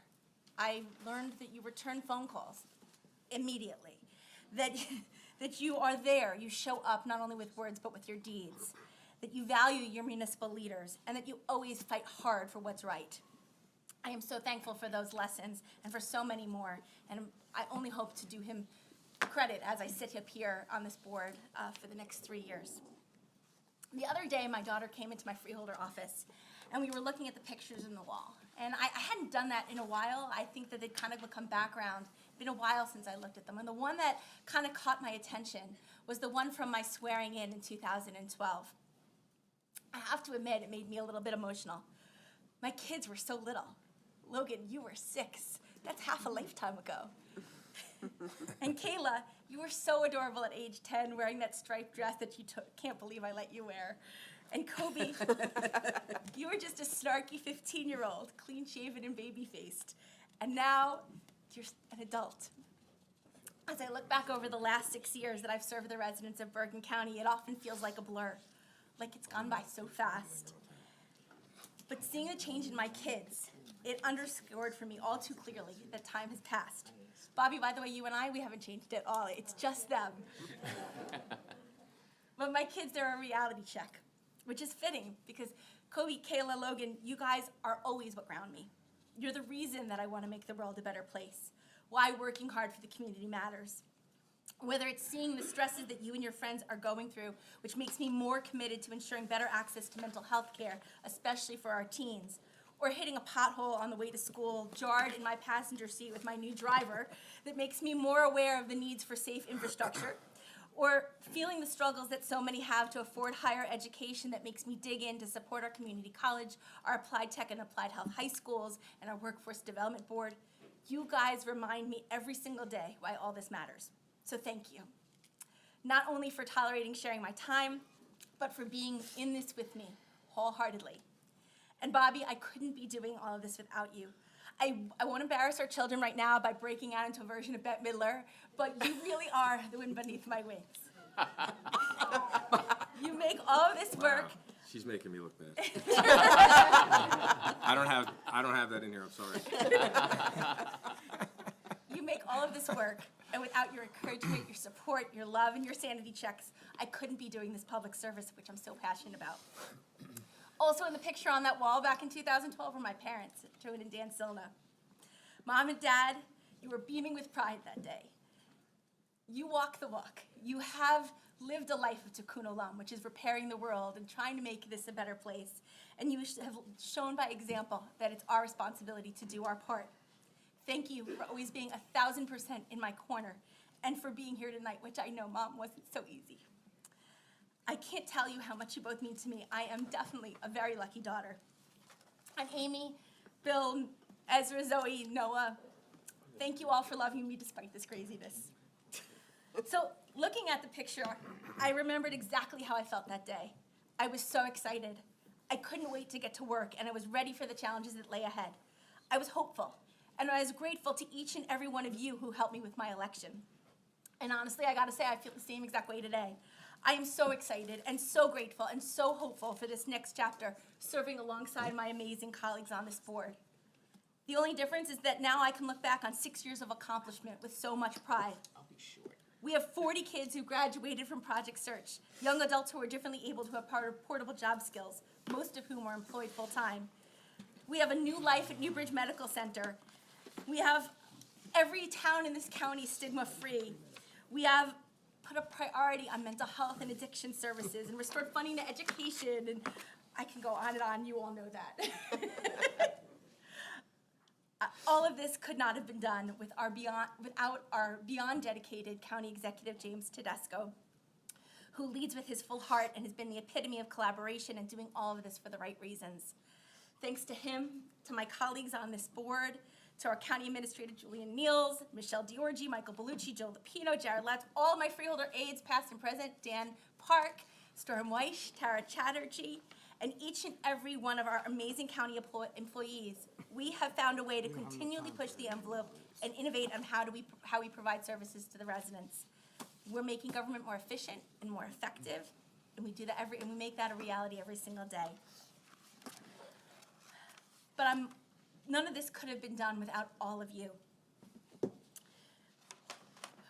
I learned that you return phone calls immediately, that you are there, you show up not only with words but with your deeds, that you value your municipal leaders, and that you always fight hard for what's right. I am so thankful for those lessons and for so many more, and I only hope to do him credit as I sit up here on this board for the next 3 years. The other day, my daughter came into my freeholder office, and we were looking at the pictures in the wall. And I hadn't done that in a while. I think that they'd kind of become background. It's been a while since I looked at them. And the one that kind of caught my attention was the one from my swearing in 2012. I have to admit, it made me a little bit emotional. My kids were so little. Logan, you were 6. That's half a lifetime ago. And Kayla, you were so adorable at age 10, wearing that striped dress that you can't believe I let you wear. And Kobe, you were just a snarky 15-year-old, clean-shaven and baby-faced. And now you're an adult. As I look back over the last 6 years that I've served the residents of Bergen County, it often feels like a blur, like it's gone by so fast. But seeing the change in my kids, it underscored for me all too clearly that time has passed. Bobby, by the way, you and I, we haven't changed at all. It's just them. But my kids, they're a reality check, which is fitting because Kobe, Kayla, Logan, you guys are always what ground me. You're the reason that I want to make the world a better place, why working hard for the community matters. Whether it's seeing the stresses that you and your friends are going through, which makes me more committed to ensuring better access to mental health care, especially for our teens, or hitting a pothole on the way to school, jarred in my passenger seat with my new driver, that makes me more aware of the needs for safe infrastructure, or feeling the struggles that so many have to afford higher education that makes me dig in to support our community college, our applied tech and applied health high schools, and our workforce development board. You guys remind me every single day why all this matters. So thank you. Not only for tolerating sharing my time, but for being in this with me wholeheartedly. And Bobby, I couldn't be doing all of this without you. I won't embarrass our children right now by breaking out into a version of Bette Midler, but you really are the wind beneath my wings. You make all of this work. She's making me look bad. I don't have that in here, I'm sorry. You make all of this work, and without your encouragement, your support, your love, and your sanity checks, I couldn't be doing this public service, which I'm so passionate about. Also in the picture on that wall back in 2012 were my parents, Joan and Dan Silna. Mom and Dad, you were beaming with pride that day. You walk the walk. You have lived a life of tikkun olam, which is repairing the world and trying to make this a better place. And you have shown by example that it's our responsibility to do our part. Thank you for always being 1,000% in my corner and for being here tonight, which I know, Mom, wasn't so easy. I can't tell you how much you both mean to me. I am definitely a very lucky daughter. And Amy, Bill, Ezra, Zoe, Noah, thank you all for loving me despite this craziness. So looking at the picture, I remembered exactly how I felt that day. I was so excited. I couldn't wait to get to work, and I was ready for the challenges that lay ahead. I was hopeful, and I was grateful to each and every one of you who helped me with my election. And honestly, I gotta say, I feel the same exact way today. I am so excited and so grateful and so hopeful for this next chapter, serving alongside my amazing colleagues on this board. The only difference is that now I can look back on 6 years of accomplishment with so much pride. I'll be short. We have 40 kids who graduated from Project Search, young adults who are differently able to have portable job skills, most of whom are employed full-time. We have a new life at Newbridge Medical Center. We have every town in this county stigma-free. We have put a priority on mental health and addiction services and restored funding to education, and I can go on and on, you all know that. All of this could not have been done without our beyond dedicated County Executive James Tedesco, who leads with his full heart and has been the epitome of collaboration and doing all of this for the right reasons. Thanks to him, to my colleagues on this board, to our County Administrator Julian Niels, Michelle Diorgi, Michael Bellucci, Joe Lupino, Jared Letts, all my freeholder aides, past and present, Dan Park, Storm Weish, Tara Chatterjee, and each and every one of our amazing county employees. We have found a way to continually push the envelope and innovate on how we provide services to the residents. We're making government more efficient and more effective, and we do that and we make that a reality every single day. But none of this could have been done without all of you.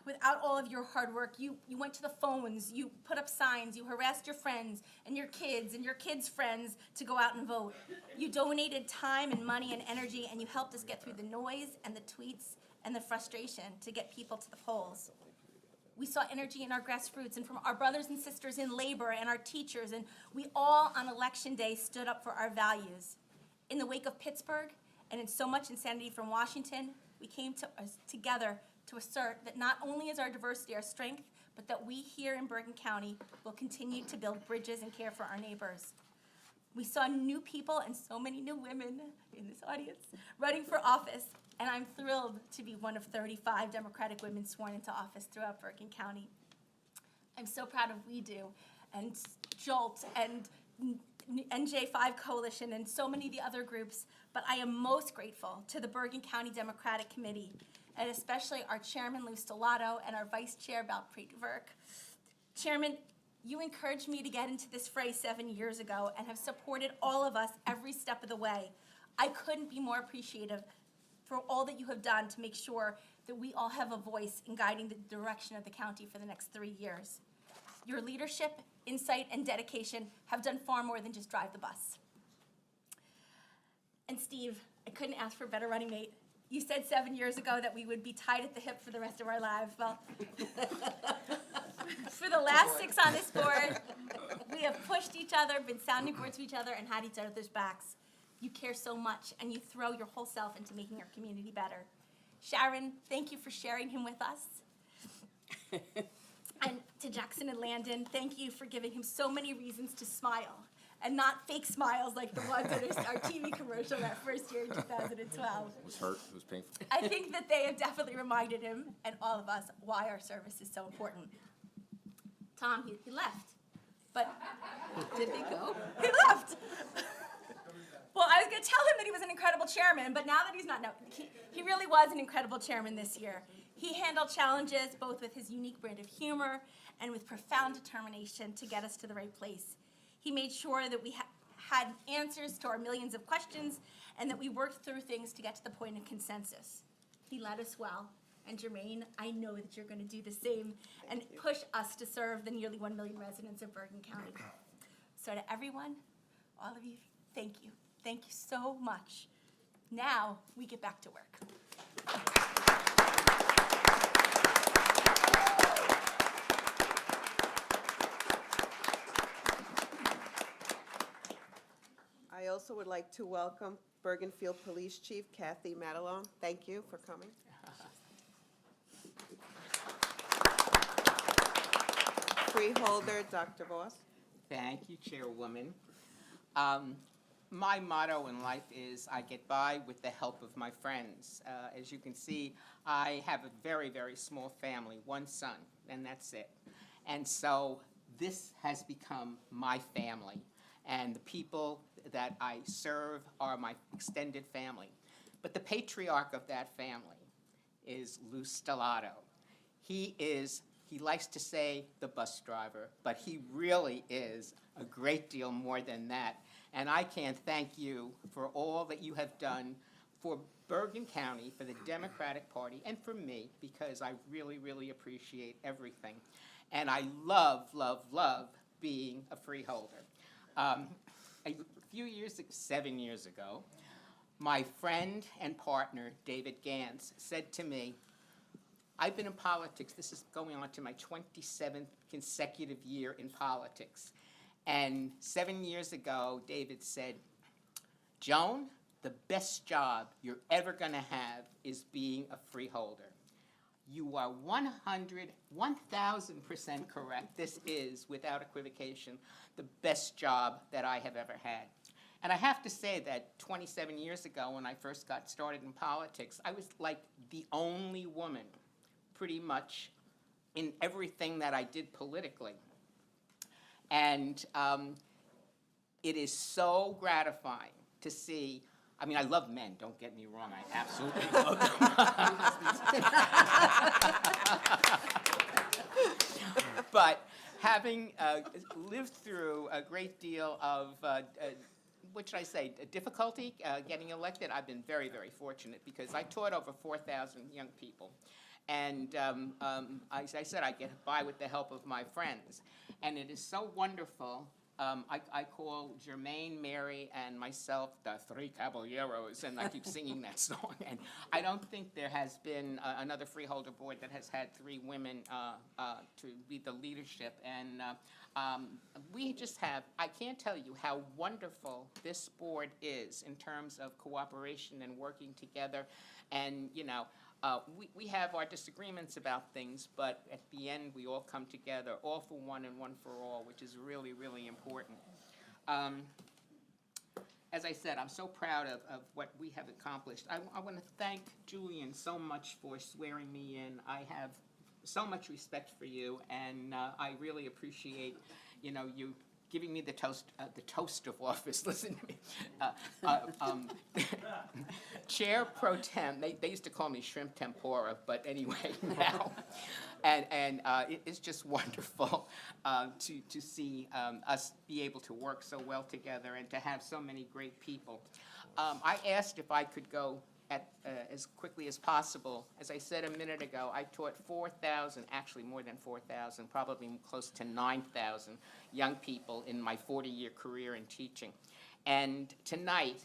Without all of your hard work, you went to the phones, you put up signs, you harassed your friends and your kids' friends to go out and vote. You donated time and money and energy, and you helped us get through the noise and the tweets and the frustration to get people to the polls. We saw energy in our grassroots and from our brothers and sisters in labor and our teachers, and we all on Election Day stood up for our values. In the wake of Pittsburgh and in so much insanity from Washington, we came together to assert that not only is our diversity our strength, but that we here in Bergen County will continue to build bridges and care for our neighbors. We saw new people and so many new women in this audience running for office, and I'm thrilled to be one of 35 Democratic women sworn into office throughout Bergen County. I'm so proud of We Do and JOLT and NJ5 Coalition and so many of the other groups, but I am most grateful to the Bergen County Democratic Committee, and especially our chairman, Lou Stellato, and our vice chair, Balpreet Virk. Chairman, you encouraged me to get into this fray 7 years ago and have supported all of us every step of the way. I couldn't be more appreciative for all that you have done to make sure that we all have a voice in guiding the direction of the county for the next 3 years. Your leadership, insight, and dedication have done far more than just drive the bus. And Steve, I couldn't ask for a better running mate. You said 7 years ago that we would be tied at the hip for the rest of our lives. Well, for the last 6 on this board, we have pushed each other, been sounding boards to each other, and had each other's backs. You care so much, and you throw your whole self into making our community better. Sharon, thank you for sharing him with us. And to Jackson and Landon, thank you for giving him so many reasons to smile, and not fake smiles like the ones in our TV commercial that first year in 2012. It was hurt, it was painful. I think that they have definitely reminded him and all of us why our service is so important. Tom, he left, but Did he go? he left. Well, I was going to tell him that he was an incredible chairman, but now that he's not, no, he really was an incredible chairman this year. He handled challenges both with his unique brand of humor and with profound determination to get us to the right place. He made sure that we had answers to our millions of questions and that we worked through things to get to the point of consensus. He led us well, and Jermaine, I know that you're going to do the same and push us to serve the nearly 1 million residents of Bergen County. So to everyone, all of you, thank you. Thank you so much. Now we get back to work. I also would like to welcome Bergenfield Police Chief Kathy Matalone. Thank you for coming. Freeholder Dr. Voss. Thank you, Chairwoman. My motto in life is I get by with the help of my friends. As you can see, I have a very, very small family, one son, and that's it. And so this has become my family, and the people that I serve are my extended family. But the patriarch of that family is Lou Stellato. He likes to say the bus driver, but he really is a great deal more than that. And I can't thank you for all that you have done for Bergen County, for the Democratic Party, and for me, because I really, really appreciate everything. And I love, love, love being a freeholder. A few years, 7 years ago, my friend and partner, David Gantz, said to me, I've been in politics, this is going on to my 27th consecutive year in politics. And 7 years ago, David said, Joan, the best job you're ever gonna have is being a freeholder. You are 1,000% correct. This is, without equivocation, the best job that I have ever had. And I have to say that 27 years ago, when I first got started in politics, I was like the only woman, pretty much, in everything that I did politically. And it is so gratifying to see. I mean, I love men, don't get me wrong, I absolutely love them. But having lived through a great deal of, what should I say, difficulty getting elected, I've been very, very fortunate because I taught over 4,000 young people. And as I said, I get by with the help of my friends. And it is so wonderful. I call Jermaine, Mary, and myself the Three Caballeros, and I keep singing that song. And I don't think there has been another freeholder board that has had 3 women to be the leadership. And we just have, I can't tell you how wonderful this board is in terms of cooperation and working together. And, you know, we have our disagreements about things, but at the end, we all come together, all for one and one for all, which is really, really important. As I said, I'm so proud of what we have accomplished. I want to thank Julian so much for swearing me in. I have so much respect for you, and I really appreciate, you know, you giving me the toast of office. Listen to me. Chair Pro Tem, they used to call me Shrimp Tempura, but anyway, now. And it's just wonderful to see us be able to work so well together and to have so many great people. I asked if I could go as quickly as possible. As I said a minute ago, I taught 4,000, actually more than 4,000, probably close to 9,000 young people in my 40-year career in teaching. And tonight,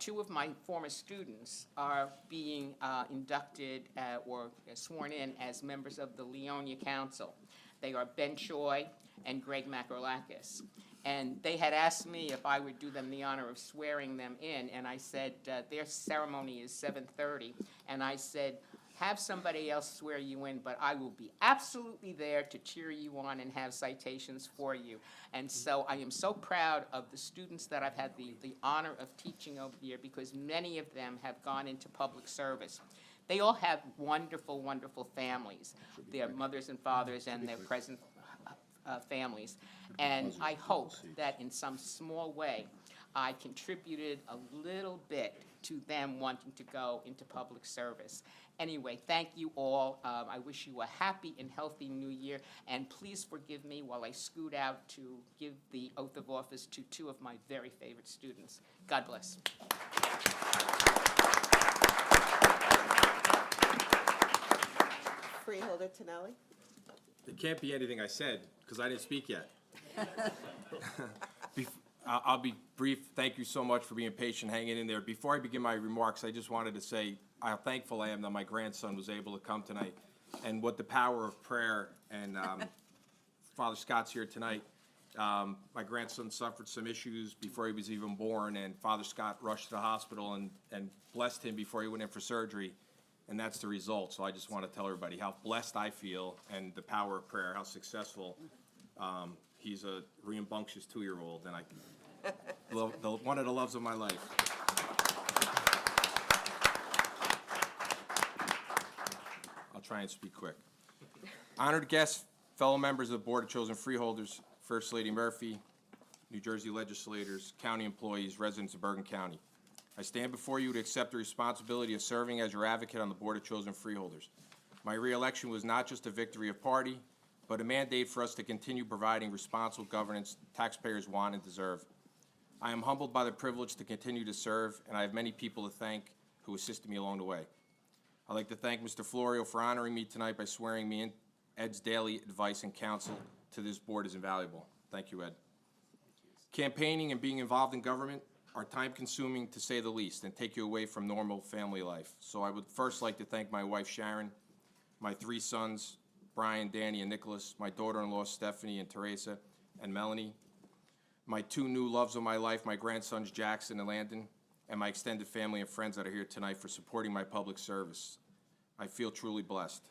2 of my former students are being inducted or sworn in as members of the Leonia Council. They are Ben Choi and Greg Makarlakis. And they had asked me if I would do them the honor of swearing them in, and I said, their ceremony is 7:30, and I said, have somebody else swear you in, but I will be absolutely there to cheer you on and have citations for you. And so I am so proud of the students that I've had the honor of teaching over the year, because many of them have gone into public service. They all have wonderful, wonderful families, their mothers and fathers and their present families. And I hope that in some small way, I contributed a little bit to them wanting to go into public service. Anyway, thank you all. I wish you a happy and healthy new year. And please forgive me while I scoot out to give the oath of office to 2 of my very favorite students. God bless. Freeholder Tonelli. It can't be anything I said, because I didn't speak yet. I'll be brief. Thank you so much for being patient, hanging in there. Before I begin my remarks, I just wanted to say how thankful I am that my grandson was able to come tonight, and what the power of prayer, and Father Scott's here tonight. My grandson suffered some issues before he was even born, and Father Scott rushed to the hospital and blessed him before he went in for surgery, and that's the result. So I just want to tell everybody how blessed I feel and the power of prayer, how successful. He's a rambunctious 2-year-old, and one of the loves of my life. I'll try and speak quick. Honored guests, fellow members of the Board of Chosen Freeholders, First Lady Murphy, New Jersey legislators, county employees, residents of Bergen County. I stand before you to accept the responsibility of serving as your advocate on the Board of Chosen Freeholders. My reelection was not just a victory of party, but a mandate for us to continue providing responsible governance taxpayers want and deserve. I am humbled by the privilege to continue to serve, and I have many people to thank who assisted me along the way. I'd like to thank Mr. Florio for honoring me tonight by swearing me in. Ed's daily advice and counsel to this board is invaluable. Thank you, Ed. Campaigning and being involved in government are time-consuming, to say the least, and take you away from normal family life. So I would first like to thank my wife, Sharon, my 3 sons, Brian, Danny, and Nicholas, my daughter-in-law, Stephanie and Teresa, and Melanie, my 2 new loves of my life, my grandsons, Jackson and Landon, and my extended family and friends that are here tonight for supporting my public service. I feel truly blessed.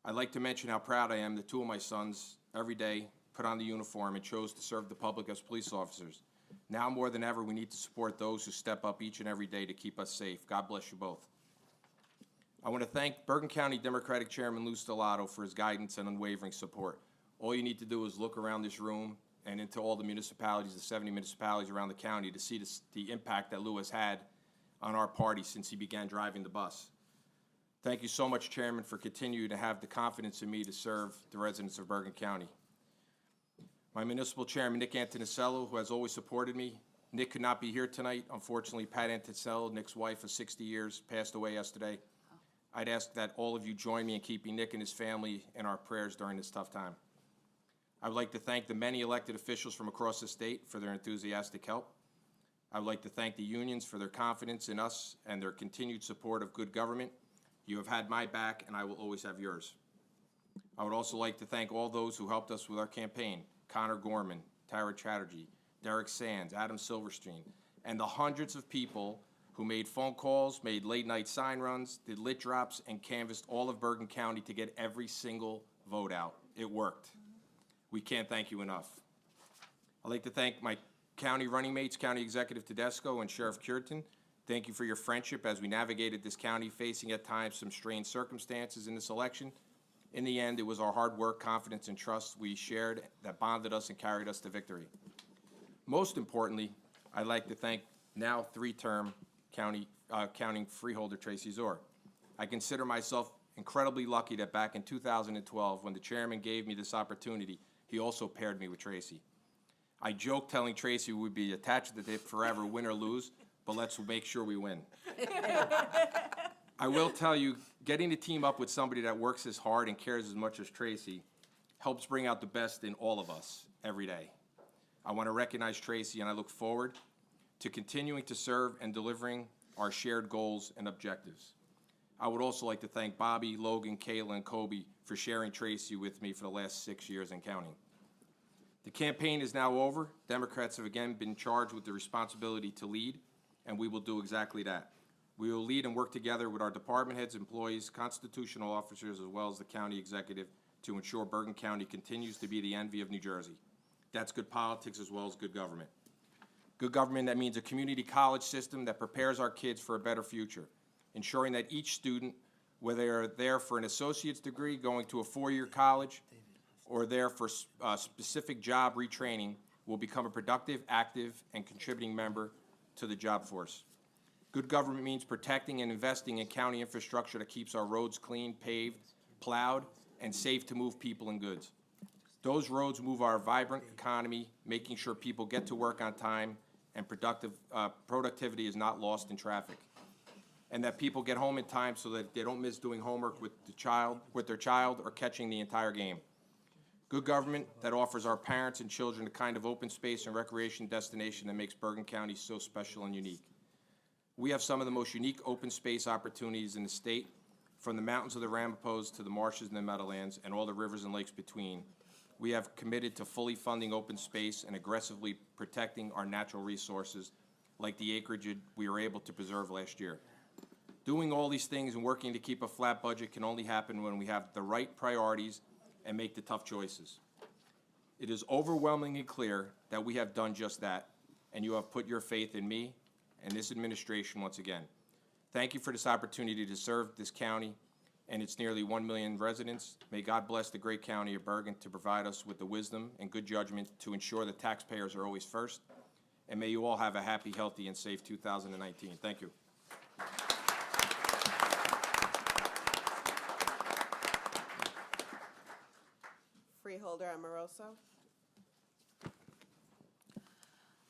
I'd like to mention how proud I am that 2 of my sons, every day, put on the uniform and chose to serve the public as police officers. Now more than ever, we need to support those who step up each and every day to keep us safe. God bless you both. I want to thank Bergen County Democratic Chairman Lou Stellato for his guidance and unwavering support. All you need to do is look around this room and into all the municipalities, the 70 municipalities around the county, to see the impact that Lou has had on our party since he began driving the bus. Thank you so much, Chairman, for continuing to have the confidence in me to serve the residents of Bergen County. My municipal chairman, Nick Antonicello, who has always supported me. Nick could not be here tonight. Unfortunately, Pat Antonicello, Nick's wife of 60 years, passed away yesterday. I'd ask that all of you join me in keeping Nick and his family in our prayers during this tough time. I would like to thank the many elected officials from across the state for their enthusiastic help. I would like to thank the unions for their confidence in us and their continued support of good government. You have had my back, and I will always have yours. I would also like to thank all those who helped us with our campaign: Connor Gorman, Tara Chatterjee, Derek Sands, Adam Silverstein, and the hundreds of people who made phone calls, made late-night sign runs, did lit drops, and canvassed all of Bergen County to get every single vote out. It worked. We can't thank you enough. I'd like to thank my county running mates, County Executive Tedesco and Sheriff Cureton. Thank you for your friendship as we navigated this county, facing at times some strained circumstances in this election. In the end, it was our hard work, confidence, and trust we shared that bonded us and carried us to victory. Most importantly, I'd like to thank now 3-term counting freeholder Tracy Zor. I consider myself incredibly lucky that back in 2012, when the chairman gave me this opportunity, he also paired me with Tracy. I joked telling Tracy we'd be attached to the hip forever, win or lose, but let's make sure we win. I will tell you, getting to team up with somebody that works as hard and cares as much as Tracy helps bring out the best in all of us every day. I want to recognize Tracy, and I look forward to continuing to serve and delivering our shared goals and objectives. I would also like to thank Bobby, Logan, Kayla, and Kobe for sharing Tracy with me for the last 6 years and counting. The campaign is now over. Democrats have again been charged with the responsibility to lead, and we will do exactly that. We will lead and work together with our department heads, employees, constitutional officers, as well as the county executive to ensure Bergen County continues to be the envy of New Jersey. That's good politics as well as good government. Good government, that means a community college system that prepares our kids for a better future, ensuring that each student, whether they're there for an associate's degree, going to a 4-year college, or there for specific job retraining, will become a productive, active, and contributing member to the job force. Good government means protecting and investing in county infrastructure that keeps our roads clean, paved, plowed, and safe to move people and goods. Those roads move our vibrant economy, making sure people get to work on time and productivity is not lost in traffic. And that people get home in time so that they don't miss doing homework with their child or catching the entire game. Good government that offers our parents and children the kind of open space and recreation destination that makes Bergen County so special and unique. We have some of the most unique open space opportunities in the state, from the mountains of the Ramapos to the marshes and the meadowlands and all the rivers and lakes between. we have committed to fully funding open space and aggressively protecting our natural resources, like the acreage we were able to preserve last year. Doing all these things and working to keep a flat budget can only happen when we have the right priorities and make the tough choices. It is overwhelmingly clear that we have done just that, and you have put your faith in me and this administration once again. Thank you for this opportunity to serve this county and its nearly 1 million residents. May God bless the great county of Bergen to provide us with the wisdom and good judgment to ensure that taxpayers are always first. And may you all have a happy, healthy, and safe 2019. Thank you. Freeholder Amoroso.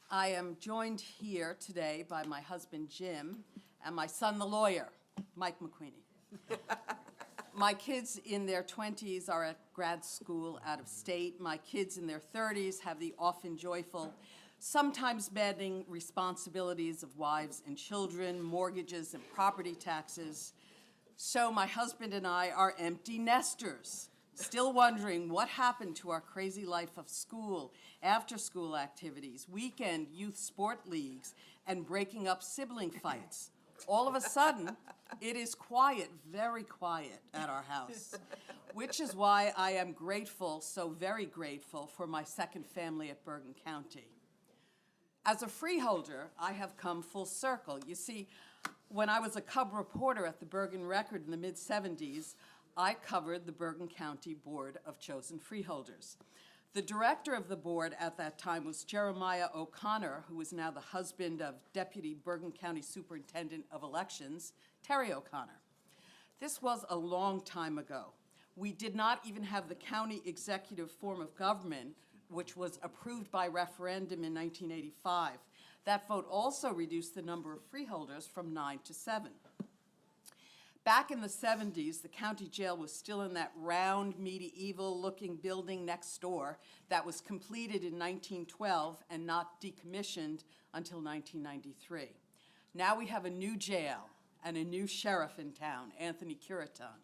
I am joined here today by my husband, Jim, and my son, the lawyer, Mike McQueenie. My kids in their 20s are at grad school out of state. My kids in their 30s have the often joyful, sometimes maddening responsibilities of wives and children, mortgages and property taxes. So my husband and I are empty nesters, still wondering what happened to our crazy life of school, after-school activities, weekend youth sport leagues, and breaking up sibling fights. All of a sudden, it is quiet, very quiet at our house, which is why I am grateful, so very grateful, for my second family at Bergen County. As a freeholder, I have come full circle. You see, when I was a cub reporter at the Bergen Record in the mid-'70s, I covered the Bergen County Board of Chosen Freeholders. The director of the board at that time was Jeremiah O'Connor, who is now the husband of Deputy Bergen County Superintendent of Elections, Terry O'Connor. This was a long time ago. We did not even have the county executive form of government, which was approved by referendum in 1985. That vote also reduced the number of freeholders from 9 to 7. Back in the 70s, the county jail was still in that round, medieval-looking building next door that was completed in 1912 and not decommissioned until 1993. Now we have a new jail and a new sheriff in town, Anthony Curitan.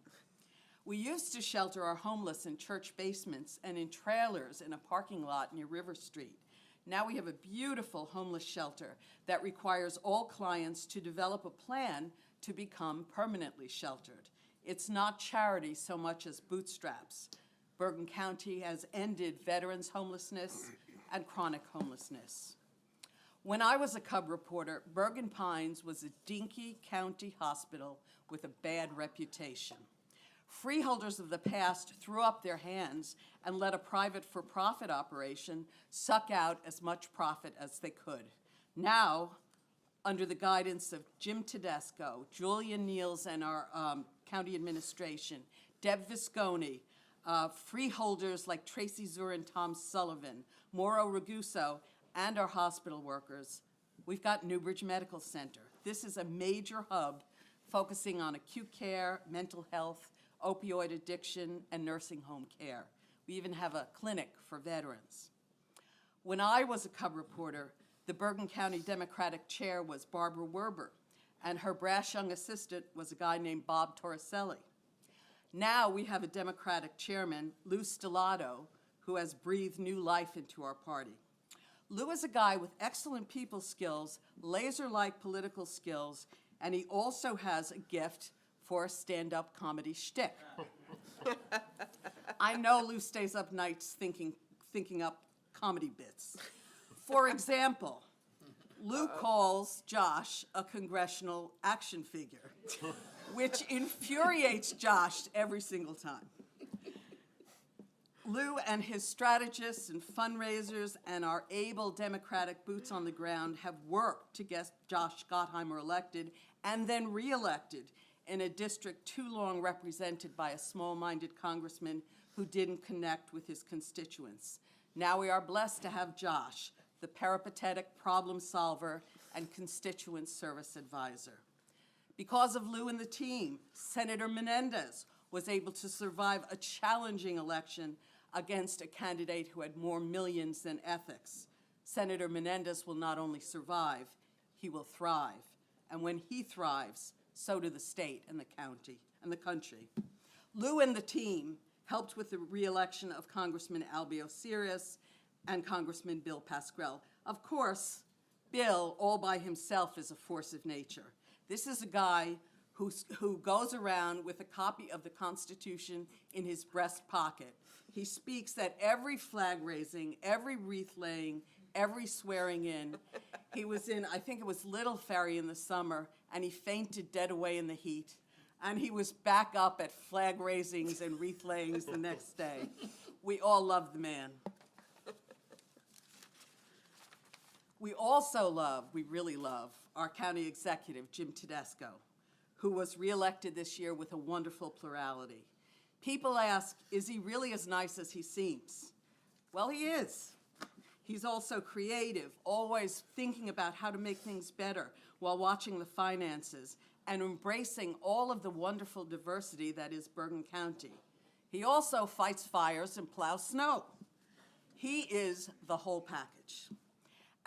We used to shelter our homeless in church basements and in trailers in a parking lot near River Street. Now we have a beautiful homeless shelter that requires all clients to develop a plan to become permanently sheltered. It's not charity so much as bootstraps. Bergen County has ended veterans homelessness and chronic homelessness. When I was a cub reporter, Bergen Pines was a dinky county hospital with a bad reputation. Freeholders of the past threw up their hands and let a private for-profit operation suck out as much profit as they could. Now, under the guidance of Jim Tedesco, Julian Niels, and our county administration, Deb Visconi, freeholders like Tracy Zur and Tom Sullivan, Mauro Raguso, and our hospital workers, we've got Newbridge Medical Center. This is a major hub focusing on acute care, mental health, opioid addiction, and nursing home care. We even have a clinic for veterans. When I was a cub reporter, the Bergen County Democratic chair was Barbara Werber, and her brash young assistant was a guy named Bob Torricelli. Now we have a Democratic chairman, Lou Stellato, who has breathed new life into our party. Lou is a guy with excellent people skills, laser-like political skills, and he also has a gift for a stand-up comedy shtick. I know Lou stays up nights thinking up comedy bits. For example, Lou calls Josh a congressional action figure, which infuriates Josh every single time. Lou and his strategists and fundraisers and our able Democratic boots on the ground have worked to get Josh Gottheimer elected and then re-elected in a district too long represented by a small-minded congressman who didn't connect with his constituents. Now we are blessed to have Josh, the peripatetic problem solver and constituent service advisor. Because of Lou and the team, Senator Menendez was able to survive a challenging election against a candidate who had more millions than ethics. Senator Menendez will not only survive, he will thrive. And when he thrives, so do the state and the county and the country. Lou and the team helped with the reelection of Congressman Albio Sirius and Congressman Bill Pascrell. Of course, Bill, all by himself, is a force of nature. This is a guy who goes around with a copy of the Constitution in his breast pocket. He speaks at every flag raising, every wreath laying, every swearing in. He was in, I think it was Little Ferry in the summer, and he fainted dead away in the heat. And he was back up at flag raisings and wreath layings the next day. We all love the man. We also love, we really love, our county executive, Jim Tedesco, who was reelected this year with a wonderful plurality. People ask, is he really as nice as he seems? Well, he is. He's also creative, always thinking about how to make things better while watching the finances and embracing all of the wonderful diversity that is Bergen County. He also fights fires and plows snow. He is the whole package.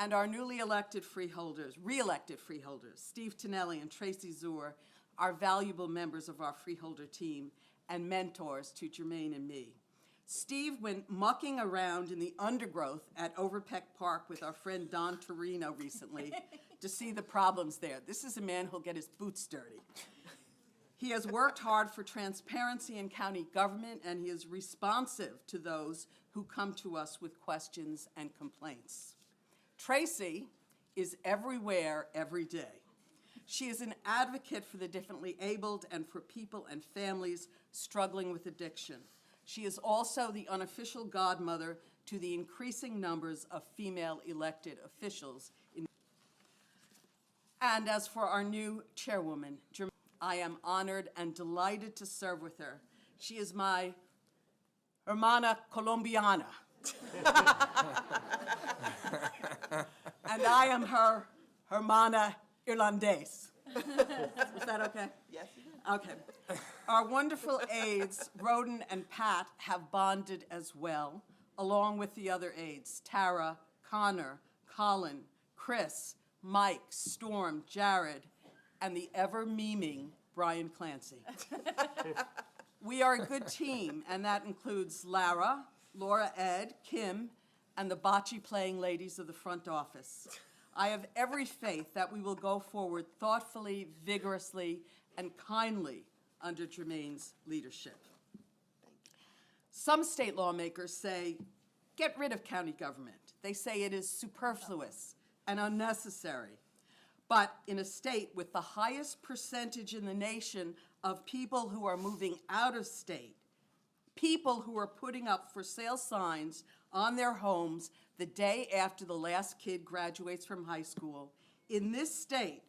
And our newly elected freeholders, re-elected freeholders, Steve Tonelli and Tracy Zuhr, are valuable members of our freeholder team and mentors to Jermaine and me. Steve went mucking around in the undergrowth at Overpeck Park with our friend Don Torino recently to see the problems there. This is a man who'll get his boots dirty. He has worked hard for transparency in county government, and he is responsive to those who come to us with questions and complaints. Tracy is everywhere, every day. She is an advocate for the differently abled and for people and families struggling with addiction. She is also the unofficial godmother to the increasing numbers of female elected officials. And as for our new chairwoman, I am honored and delighted to serve with her. She is my hermana colombiana. And I am her hermana irlandés. Is that okay? Yes, you did. Okay. Our wonderful aides, Roden and Pat, have bonded as well, along with the other aides, Tara, Connor, Colin, Chris, Mike, Storm, Jared, and the ever-memeing Brian Clancy. We are a good team, and that includes Lara, Laura Ed, Kim, and the bocce-playing ladies of the front office. I have every faith that we will go forward thoughtfully, vigorously, and kindly under Jermaine's leadership. Some state lawmakers say, get rid of county government. They say it is superfluous and unnecessary. But in a state with the highest percentage in the nation of people who are moving out of state, people who are putting up for sale signs on their homes the day after the last kid graduates from high school, in this state,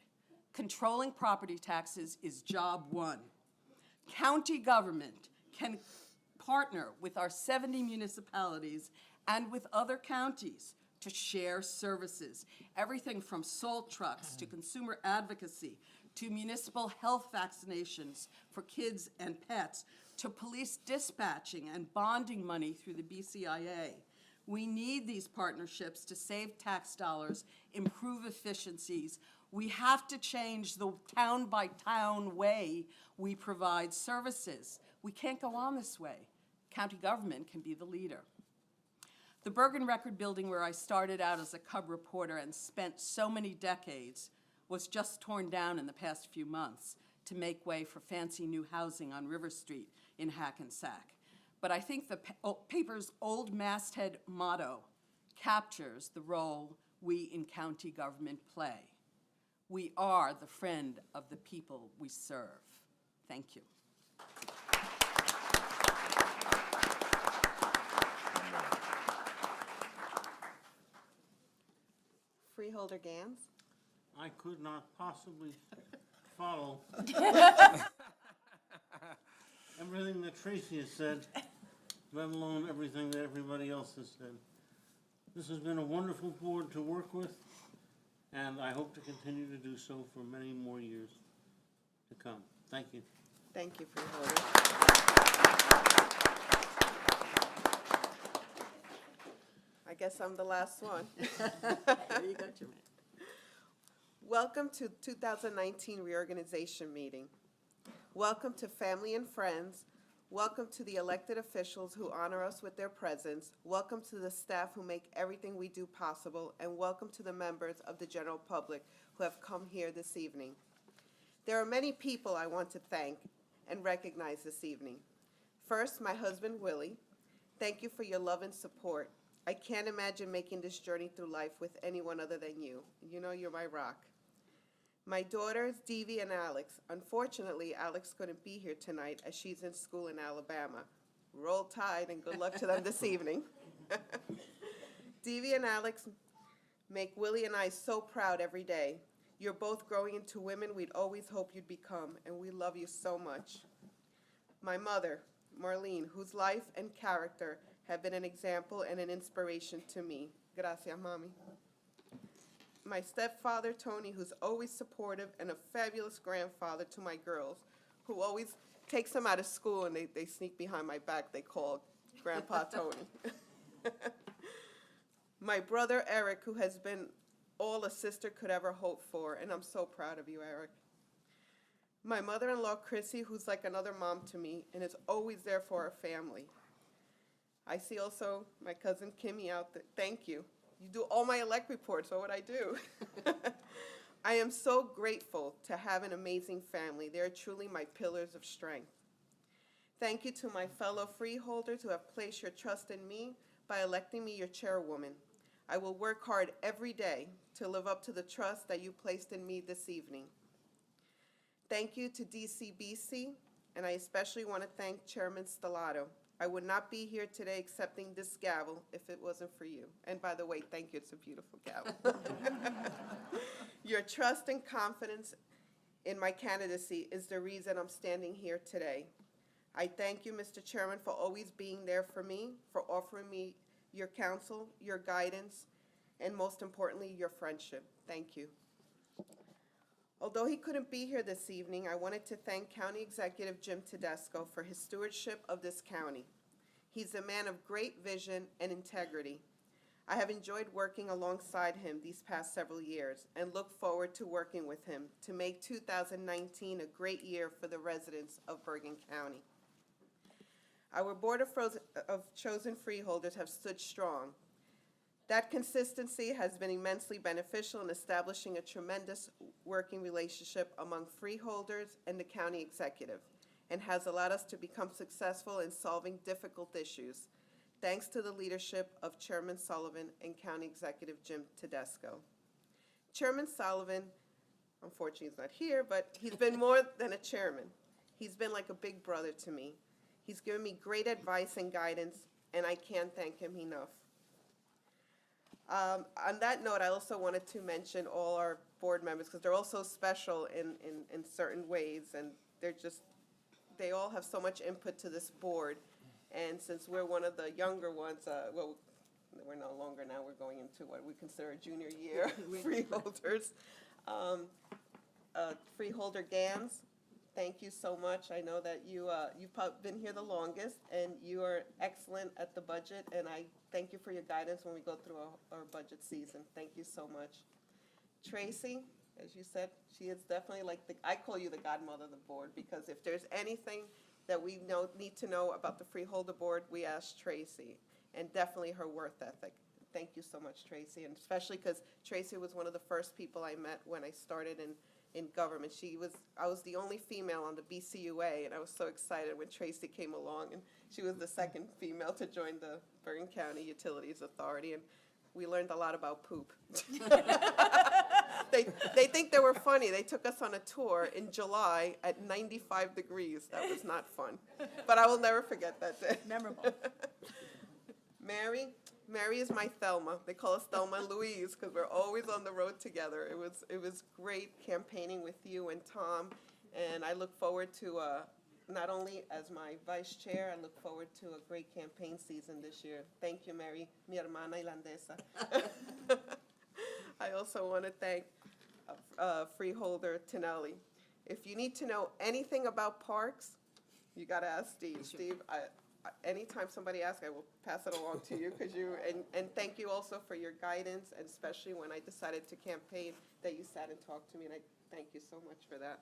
controlling property taxes is job one. County government can partner with our 70 municipalities and with other counties to share services, everything from salt trucks to consumer advocacy to municipal health vaccinations for kids and pets to police dispatching and bonding money through the BCIA. We need these partnerships to save tax dollars, improve efficiencies. We have to change the town-by-town way we provide services. We can't go on this way. County government can be the leader. The Bergen Record Building, where I started out as a cub reporter and spent so many decades, was just torn down in the past few months to make way for fancy new housing on River Street in Hackensack. But I think the paper's old masthead motto captures the role we in county government play. We are the friend of the people we serve. Thank you. Freeholder Gans. I could not possibly follow everything that Tracy has said, let alone everything that everybody else has said. This has been a wonderful board to work with, and I hope to continue to do so for many more years to come. Thank you. Thank you, Freeholder. I guess I'm the last one. There you go, Jermaine. Welcome to 2019 reorganization meeting. Welcome to family and friends. Welcome to the elected officials who honor us with their presence. Welcome to the staff who make everything we do possible. And welcome to the members of the general public who have come here this evening. There are many people I want to thank and recognize this evening. First, my husband, Willie. Thank you for your love and support. I can't imagine making this journey through life with anyone other than you. You know you're my rock. My daughters, Devi and Alex. Unfortunately, Alex couldn't be here tonight as she's in school in Alabama. Roll Tide and good luck to them this evening. Devi and Alex make Willie and I so proud every day. You're both growing into women we'd always hoped you'd become, and we love you so much. My mother, Marlene, whose life and character have been an example and an inspiration to me. Gracias, Mami. My stepfather, Tony, who's always supportive and a fabulous grandfather to my girls, who always takes them out of school and they sneak behind my back. They call Grandpa Tony. My brother, Eric, who has been all a sister could ever hope for, and I'm so proud of you, Eric. My mother-in-law, Chrissy, who's like another mom to me and is always there for our family. I see also my cousin Kimmy out there. Thank you. You do all my elect reports, what would I do? I am so grateful to have an amazing family. They are truly my pillars of strength. Thank you to my fellow freeholders who have placed your trust in me by electing me your chairwoman. I will work hard every day to live up to the trust that you placed in me this evening. Thank you to DCBC, and I especially want to thank Chairman Stellato. I would not be here today accepting this gavel if it wasn't for you. And by the way, thank you, it's a beautiful gavel. Your trust and confidence in my candidacy is the reason I'm standing here today. I thank you, Mr. Chairman, for always being there for me, for offering me your counsel, your guidance, and most importantly, your friendship. Thank you. Although he couldn't be here this evening, I wanted to thank County Executive Jim Tedesco for his stewardship of this county. He's a man of great vision and integrity. I have enjoyed working alongside him these past several years and look forward to working with him to make 2019 a great year for the residents of Bergen County. Our Board of Chosen Freeholders have stood strong. That consistency has been immensely beneficial in establishing a tremendous working relationship among freeholders and the county executive, and has allowed us to become successful in solving difficult issues, thanks to the leadership of Chairman Sullivan and County Executive Jim Tedesco. Chairman Sullivan, unfortunately he's not here, but he's been more than a chairman. He's been like a big brother to me. He's given me great advice and guidance, and I can't thank him enough. On that note, I also wanted to mention all our board members, because they're all so special in certain ways, and they all have so much input to this board. And since we're one of the younger ones, well, we're no longer now, we're going into what we consider a junior year freeholders. Freeholder Gans, thank you so much. I know that you've been here the longest, and you are excellent at the budget, and I thank you for your guidance when we go through our budget season. Thank you so much. Tracy, as you said, she is definitely like I call you the godmother of the board, because if there's anything that we need to know about the Freeholder Board, we ask Tracy, and definitely her work ethic. Thank you so much, Tracy, and especially because Tracy was one of the first people I met when I started in government. I was the only female on the BCUA, and I was so excited when Tracy came along, and she was the second female to join the Bergen County Utilities Authority, and we learned a lot about poop. They think they were funny. They took us on a tour in July at 95 degrees. That was not fun, but I will never forget that day. Memorable. Mary is my Thelma. They call us Thelma and Louise because we're always on the road together. It was great campaigning with you and Tom, and I look forward to not only as my vice chair, I look forward to a great campaign season this year. Thank you, Mary, mi hermana irlandesa. I also want to thank Freeholder Tinelli. If you need to know anything about parks, you got to ask Steve. Steve, anytime somebody asks, I will pass it along to you, because and thank you also for your guidance, and especially when I decided to campaign, that you sat and talked to me, and I thank you so much for that.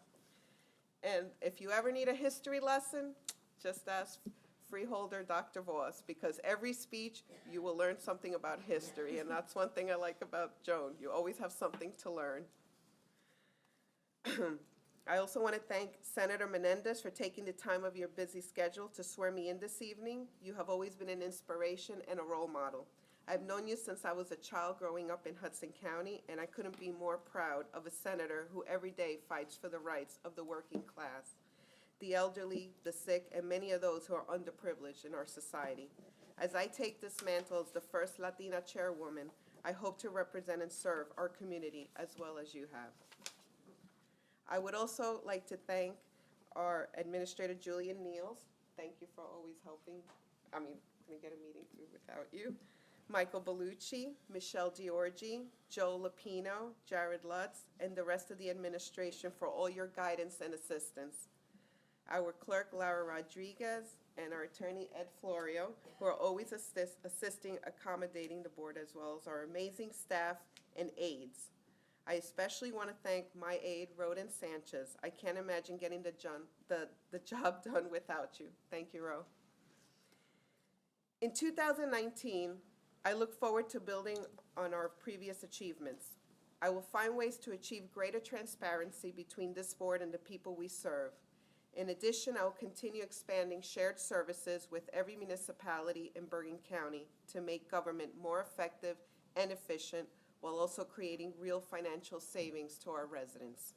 And if you ever need a history lesson, Just ask Freeholder Dr. Voss, because every speech, you will learn something about history, and that's one thing I like about Joan. You always have something to learn. I also want to thank Senator Menendez for taking the time of your busy schedule to swear me in this evening. You have always been an inspiration and a role model. I've known you since I was a child growing up in Hudson County, and I couldn't be more proud of a senator who every day fights for the rights of the working class, the elderly, the sick, and many of those who are underprivileged in our society. As I take this mantle as the first Latina chairwoman, I hope to represent and serve our community as well as you have. I would also like to thank our Administrator Julian Niels. Thank you for always helping. I mean, couldn't get a meeting through without you. Michael Bellucci, Michelle Giorgi, Joe Lapino, Jared Lutz, and the rest of the administration for all your guidance and assistance. Our clerk, Lara Rodriguez, and our attorney, Ed Florio, who are always assisting, accommodating the board, as well as our amazing staff and aides. I especially want to thank my aide, Roden Sanchez. I can't imagine getting the job done without you. Thank you, Ro. In 2019, I look forward to building on our previous achievements. I will find ways to achieve greater transparency between this board and the people we serve. In addition, I will continue expanding shared services with every municipality in Bergen County to make government more effective and efficient, while also creating real financial savings to our residents.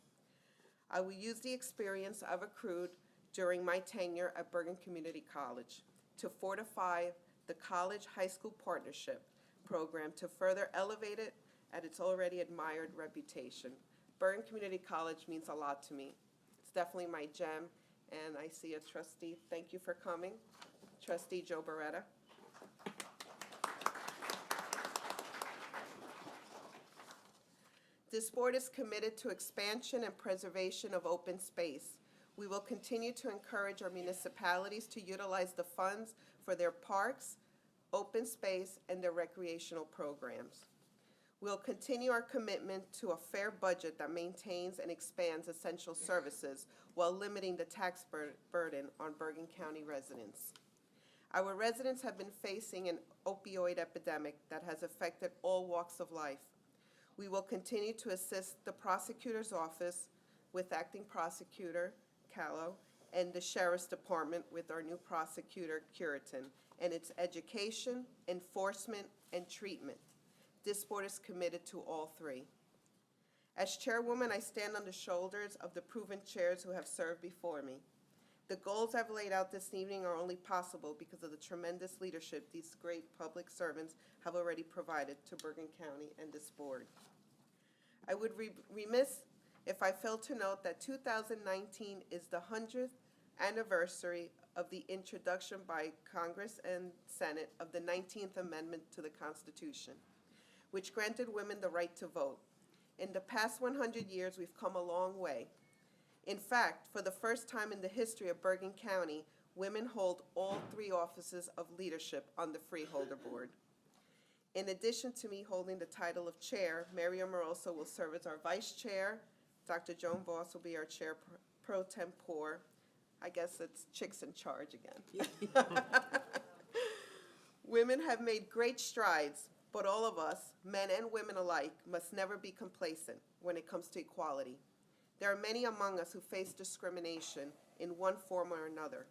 I will use the experience I've accrued during my tenure at Bergen Community College to fortify the college-high school partnership program to further elevate it at its already admired reputation. Bergen Community College means a lot to me. It's definitely my gem, and I see a trustee. Thank you for coming, Trustee Joe Beretta. This board is committed to expansion and preservation of open space. We will continue to encourage our municipalities to utilize the funds for their parks, open space, and their recreational programs. We'll continue our commitment to a fair budget that maintains and expands essential services while limiting the tax burden on Bergen County residents. Our residents have been facing an opioid epidemic that has affected all walks of life. We will continue to assist the prosecutor's office with acting prosecutor Callow and the sheriff's department with our new prosecutor Curitin and its education, enforcement, and treatment. This board is committed to all three. As chairwoman, I stand on the shoulders of the proven chairs who have served before me. The goals I've laid out this evening are only possible because of the tremendous leadership these great public servants have already provided to Bergen County and this board. I would be remiss if I failed to note that 2019 is the 100th anniversary of the introduction by Congress and Senate of the 19th Amendment to the Constitution, which granted women the right to vote. In the past 100 years, we've come a long way. In fact, for the first time in the history of Bergen County, women hold all three offices of leadership on the Freeholder Board. In addition to me holding the title of chair, Mary Amoroso will serve as our vice chair. Dr. Joan Voss will be our chair pro tempore. I guess it's chicks in charge again. Women have made great strides, but all of us, men and women alike, must never be complacent when it comes to equality. There are many among us who face discrimination in one form or another.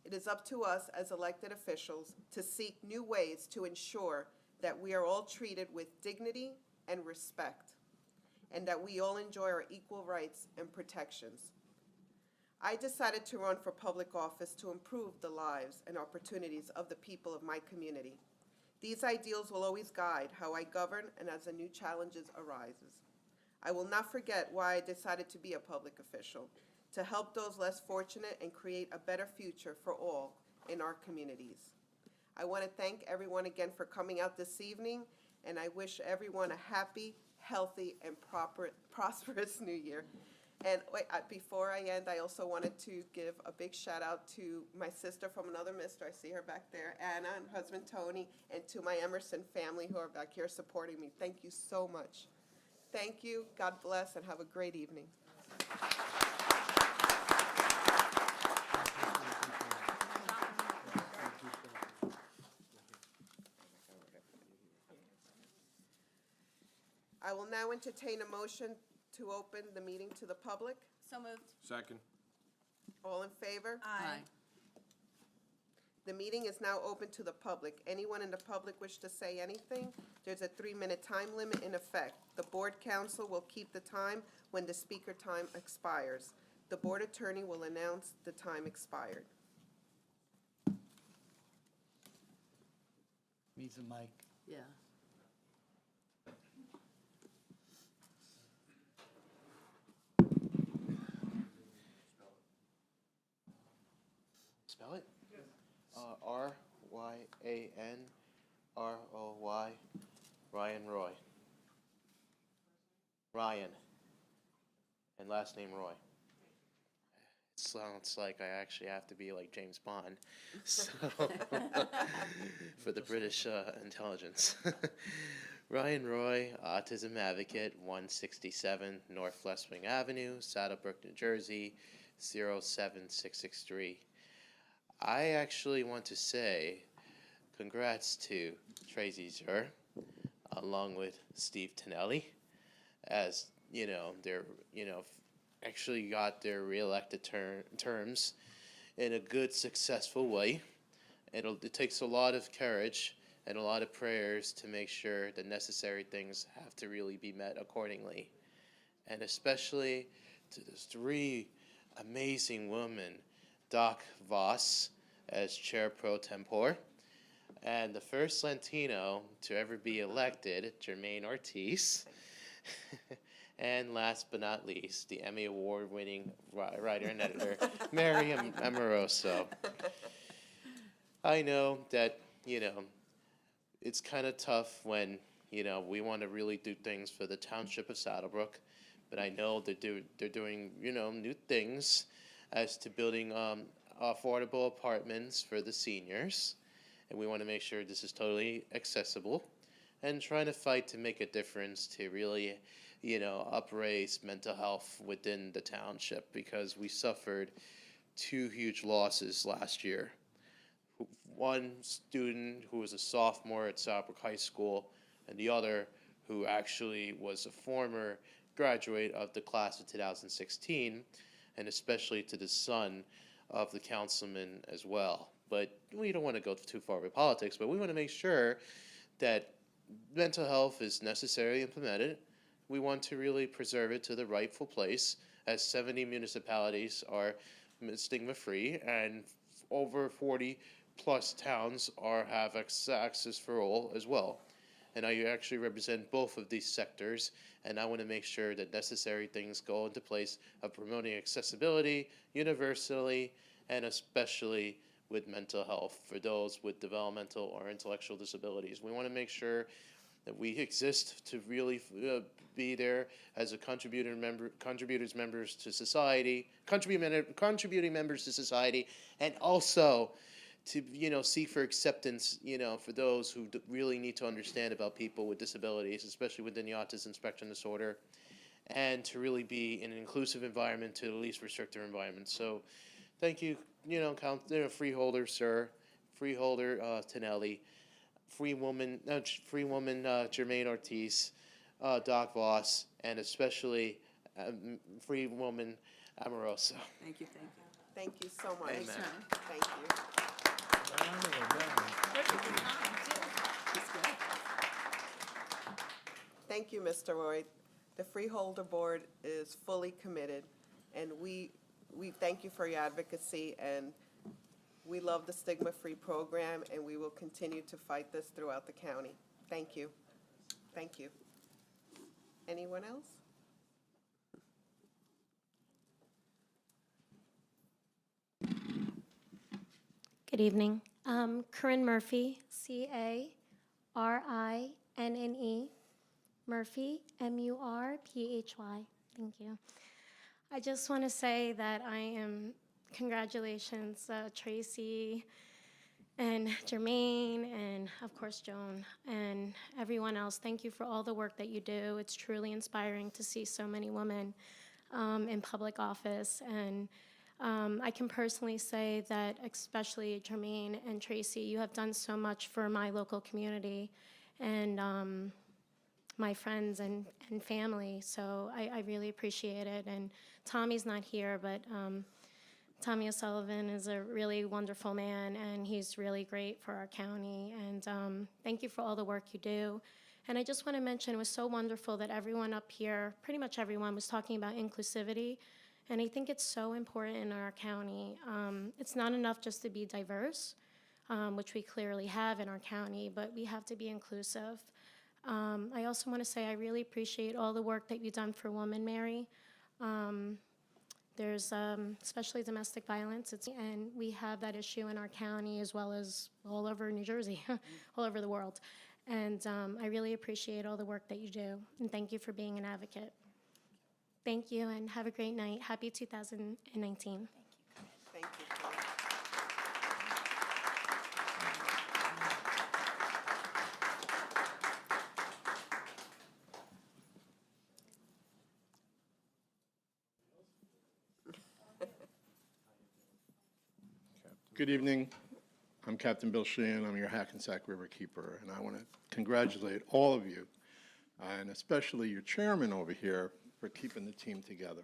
It is up to us as elected officials to seek new ways to ensure that we are all treated with dignity and respect, and that we all enjoy our equal rights and protections. I decided to run for public office to improve the lives and opportunities of the people of my community. These ideals will always guide how I govern and as a new challenges arises. I will not forget why I decided to be a public official, to help those less fortunate and create a better future for all in our communities. I want to thank everyone again for coming out this evening, and I wish everyone a happy, healthy, and prosperous New Year. And wait, before I end, I also wanted to give a big shout out to my sister from another mister. I see her back there, Anna, and husband Tony, and to my Emerson family who are back here supporting me. Thank you so much. Thank you, God bless, and have a great evening. I will now entertain a motion to open the meeting to the public. So moved. Second. All in favor? Aye. The meeting is now open to the public. Anyone in the public wish to say anything? There's a 3-minute time limit in effect. The board council will keep the time when the speaker time expires. The board attorney will announce the time expired. Needs a mic. Yeah. Spell it? R-Y-A-N-R-O-Y, Ryan Roy. Ryan. And last name Roy. It sounds like I actually have to be like James Bond, so for the British intelligence. Ryan Roy, autism advocate, 167 North West Wing Avenue, Saddlebrook, New Jersey, 07663. I actually want to say congrats to Tracy Zer, along with Steve Tonelli, as, they're, actually got their re-elected terms in a good, successful way. It takes a lot of courage and a lot of prayers to make sure the necessary things have to really be met accordingly. And especially to those 3 amazing women, Doc Voss as Chair Pro Tempore, and the first Latino to ever be elected, Jermaine Ortiz, and last but not least, the Emmy Award-winning writer and editor, Mary Amoroso. I know that, it's kind of tough when, we want to really do things for the township of Saddlebrook, but I know they're doing, new things as to building affordable apartments for the seniors, and we want to make sure this is totally accessible, and trying to fight to make a difference to really, upraise mental health within the township, because we suffered 2 huge losses last year. One student who was a sophomore at Saddlebrook High School, and the other who actually was a former graduate of the class of 2016, and especially to the son of the councilman as well. But we don't want to go too far with politics, but we want to make sure that mental health is necessarily implemented. We want to really preserve it to the rightful place, as 70 municipalities are stigma-free, and over 40 plus towns have access for all as well. And I actually represent both of these sectors, and I want to make sure that necessary things go into place of promoting accessibility universally, and especially with mental health for those with developmental or intellectual disabilities. We want to make sure that we exist to really be there as a contributing members to society, contributing members to society, and also to seek for acceptance, for those who really need to understand about people with disabilities, especially within the autism spectrum disorder, and to really be in an inclusive environment to the least restrictive environment. So, thank you, Freeholder, sir, Freeholder Tonelli, Free woman Jermaine Ortiz, Doc Voss, and especially Free woman Amoroso. Thank you, thank you. Thank you so much. Amen. Thank you. Thank you, Mr. Roy. The Freeholder Board is fully committed, and we thank you for your advocacy, and we love the stigma-free program, and we will continue to fight this throughout the county. Thank you. Thank you. Anyone else? Good evening. Corinne Murphy, C-A-R-I-N-N-E, Murphy, M-U-R-P-H-Y. Thank you. I just want to say that congratulations, Tracy and Jermaine, and of course Joan, and everyone else. Thank you for all the work that you do. It's truly inspiring to see so many women in public office, and I can personally say that especially Jermaine and Tracy, you have done so much for my local community and my friends and family. So I really appreciate it. And Tommy's not here, but Tommy O'Sullivan is a really wonderful man, and he's really great for our county. And thank you for all the work you do. And I just want to mention, it was so wonderful that everyone up here, pretty much everyone, was talking about inclusivity. And I think it's so important in our county. It's not enough just to be diverse, which we clearly have in our county, but we have to be inclusive. I also want to say I really appreciate all the work that you've done for women, Mary. There's especially domestic violence, and we have that issue in our county as well as all over New Jersey, all over the world. And I really appreciate all the work that you do, and thank you for being an advocate. Thank you, and have a great night. Happy 2019. Thank you. Good evening. I'm Captain Bill Sheehan. I'm your Hackensack River Keeper, and I want to congratulate all of you, and especially your chairman over here, for keeping the team together.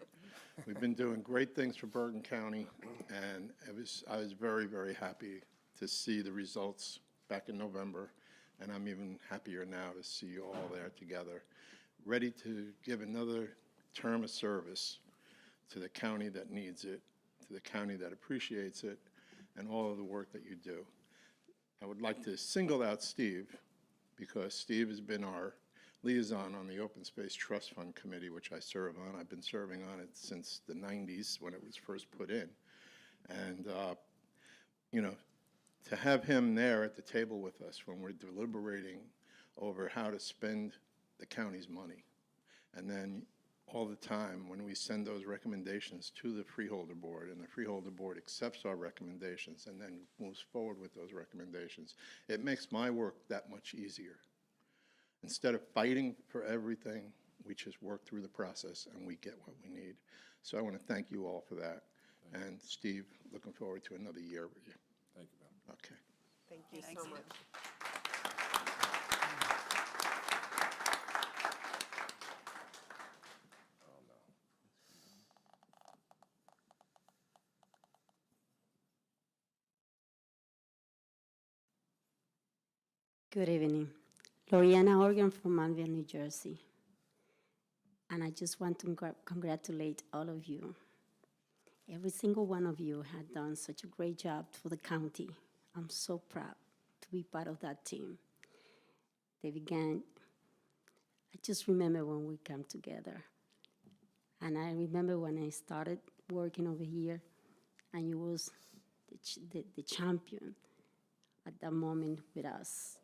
We've been doing great things for Bergen County, and I was very, very happy to see the results back in November, and I'm even happier now to see you all there together, ready to give another term of service to the county that needs it, to the county that appreciates it, and all of the work that you do. I would like to single out Steve, because Steve has been our liaison on the Open Space Trust Fund Committee, which I serve on. I've been serving on it since the 90s when it was first put in. And, you know, to have him there at the table with us when we're deliberating over how to spend the county's money, and then all the time when we send those recommendations to the Freeholder Board, and the Freeholder Board accepts our recommendations and then moves forward with those recommendations, it makes my work that much easier. Instead of fighting for everything, we just work through the process and we get what we need. So I want to thank you all for that. And Steve, looking forward to another year with you. Thank you, Bill. Okay. Thank you so much. Good evening. Loriana Organ from Manville, New Jersey. And I just want to congratulate all of you. Every single one of you had done such a great job for the county. I'm so proud to be part of that team. They began, I just remember when we came together. And I remember when I started working over here, and you was the champion at that moment with us.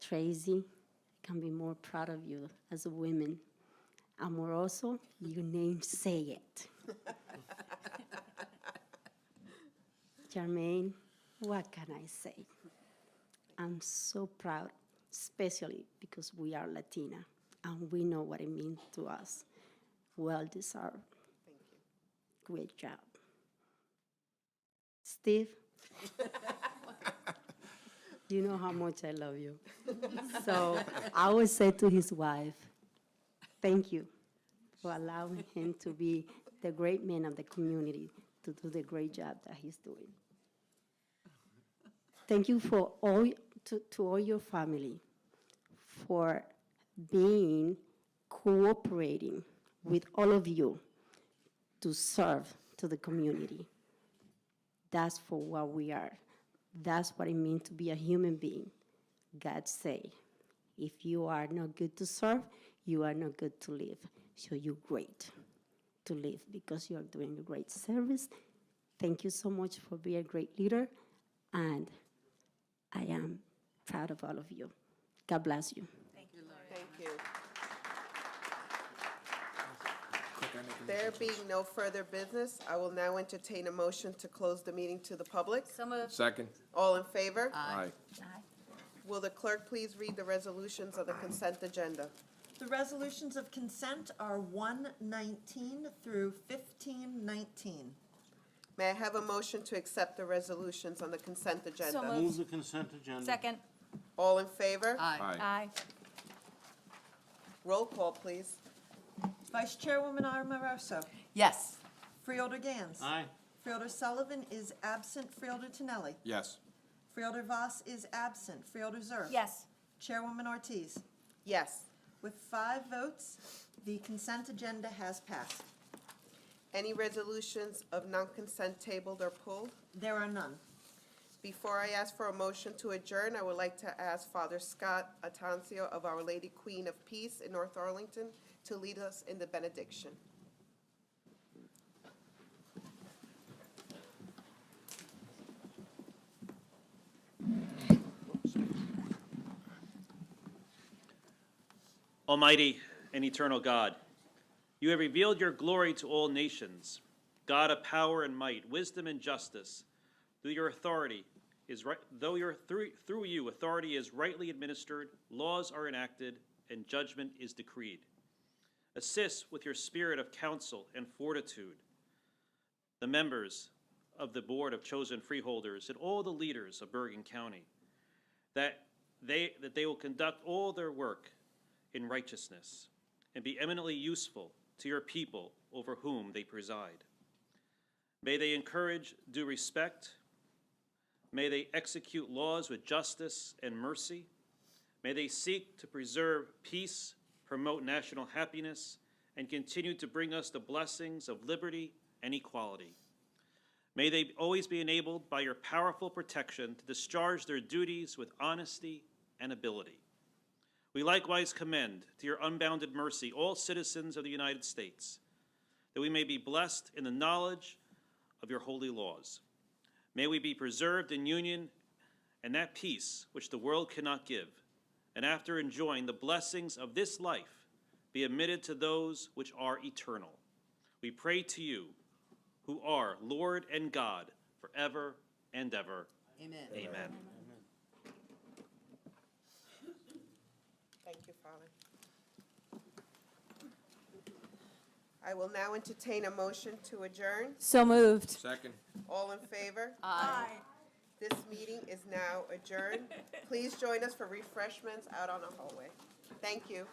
Tracy, I can be more proud of you as a woman. Amoroso, your name say it. Jermaine, what can I say? I'm so proud, especially because we are Latina and we know what it means to us. Well deserved. Thank you. Great job. Steve, you know how much I love you. So I would say to his wife, thank you for allowing him to be the great man of the community, to do the great job that he's doing. Thank you for to all your family for being cooperating with all of you to serve to the community. That's for what we are. That's what it means to be a human being. God say, if you are not good to serve, you are not good to live. So you're great to live because you are doing a great service. Thank you so much for being a great leader, and I am proud of all of you. God bless you. Thank you, Lori. Thank you. There being no further business, I will now entertain a motion to close the meeting to the public. So moved. Second. All in favor? Aye. Will the clerk please read the resolutions of the consent agenda? The resolutions of consent are 119 through 1519. May I have a motion to accept the resolutions on the consent agenda? So moved. Move the consent agenda. Second. All in favor? Aye. Aye. Aye. Roll call, please. Vice Chairwoman Amoroso. Yes. Freeholder Gans. Aye. Freeholder Sullivan is absent. Freeholder Tonelli. Yes. Freeholder Voss is absent. Freeholder Zerf. Yes. Chairwoman Ortiz. Yes. With 5 votes, the consent agenda has passed. Any resolutions of non-consent tabled or pulled? There are none. Before I ask for a motion to adjourn, I would like to ask Father Scott Atancio of Our Lady Queen of Peace in North Arlington to lead us in the benediction. Almighty and eternal God, you have revealed your glory to all nations. God of power and might, wisdom and justice, through you authority is rightly administered, laws are enacted, and judgment is decreed. Assist with your spirit of counsel and fortitude the members of the Board of Chosen Freeholders and all the leaders of Bergen County, that they will conduct all their work in righteousness and be eminently useful to your people over whom they preside. May they encourage due respect. May they execute laws with justice and mercy. May they seek to preserve peace, promote national happiness, and continue to bring us the blessings of liberty and equality. May they always be enabled by your powerful protection to discharge their duties with honesty and ability. We likewise commend to your unbounded mercy all citizens of the United States, that we may be blessed in the knowledge of your holy laws. May we be preserved in union and that peace which the world cannot give, and after enjoying the blessings of this life, be admitted to those which are eternal. We pray to you, who are Lord and God, forever and ever. Amen. Amen. Thank you, Father. I will now entertain a motion to adjourn. So moved. Second. All in favor? Aye. This meeting is now adjourned. Please join us for refreshments out on the hallway. Thank you.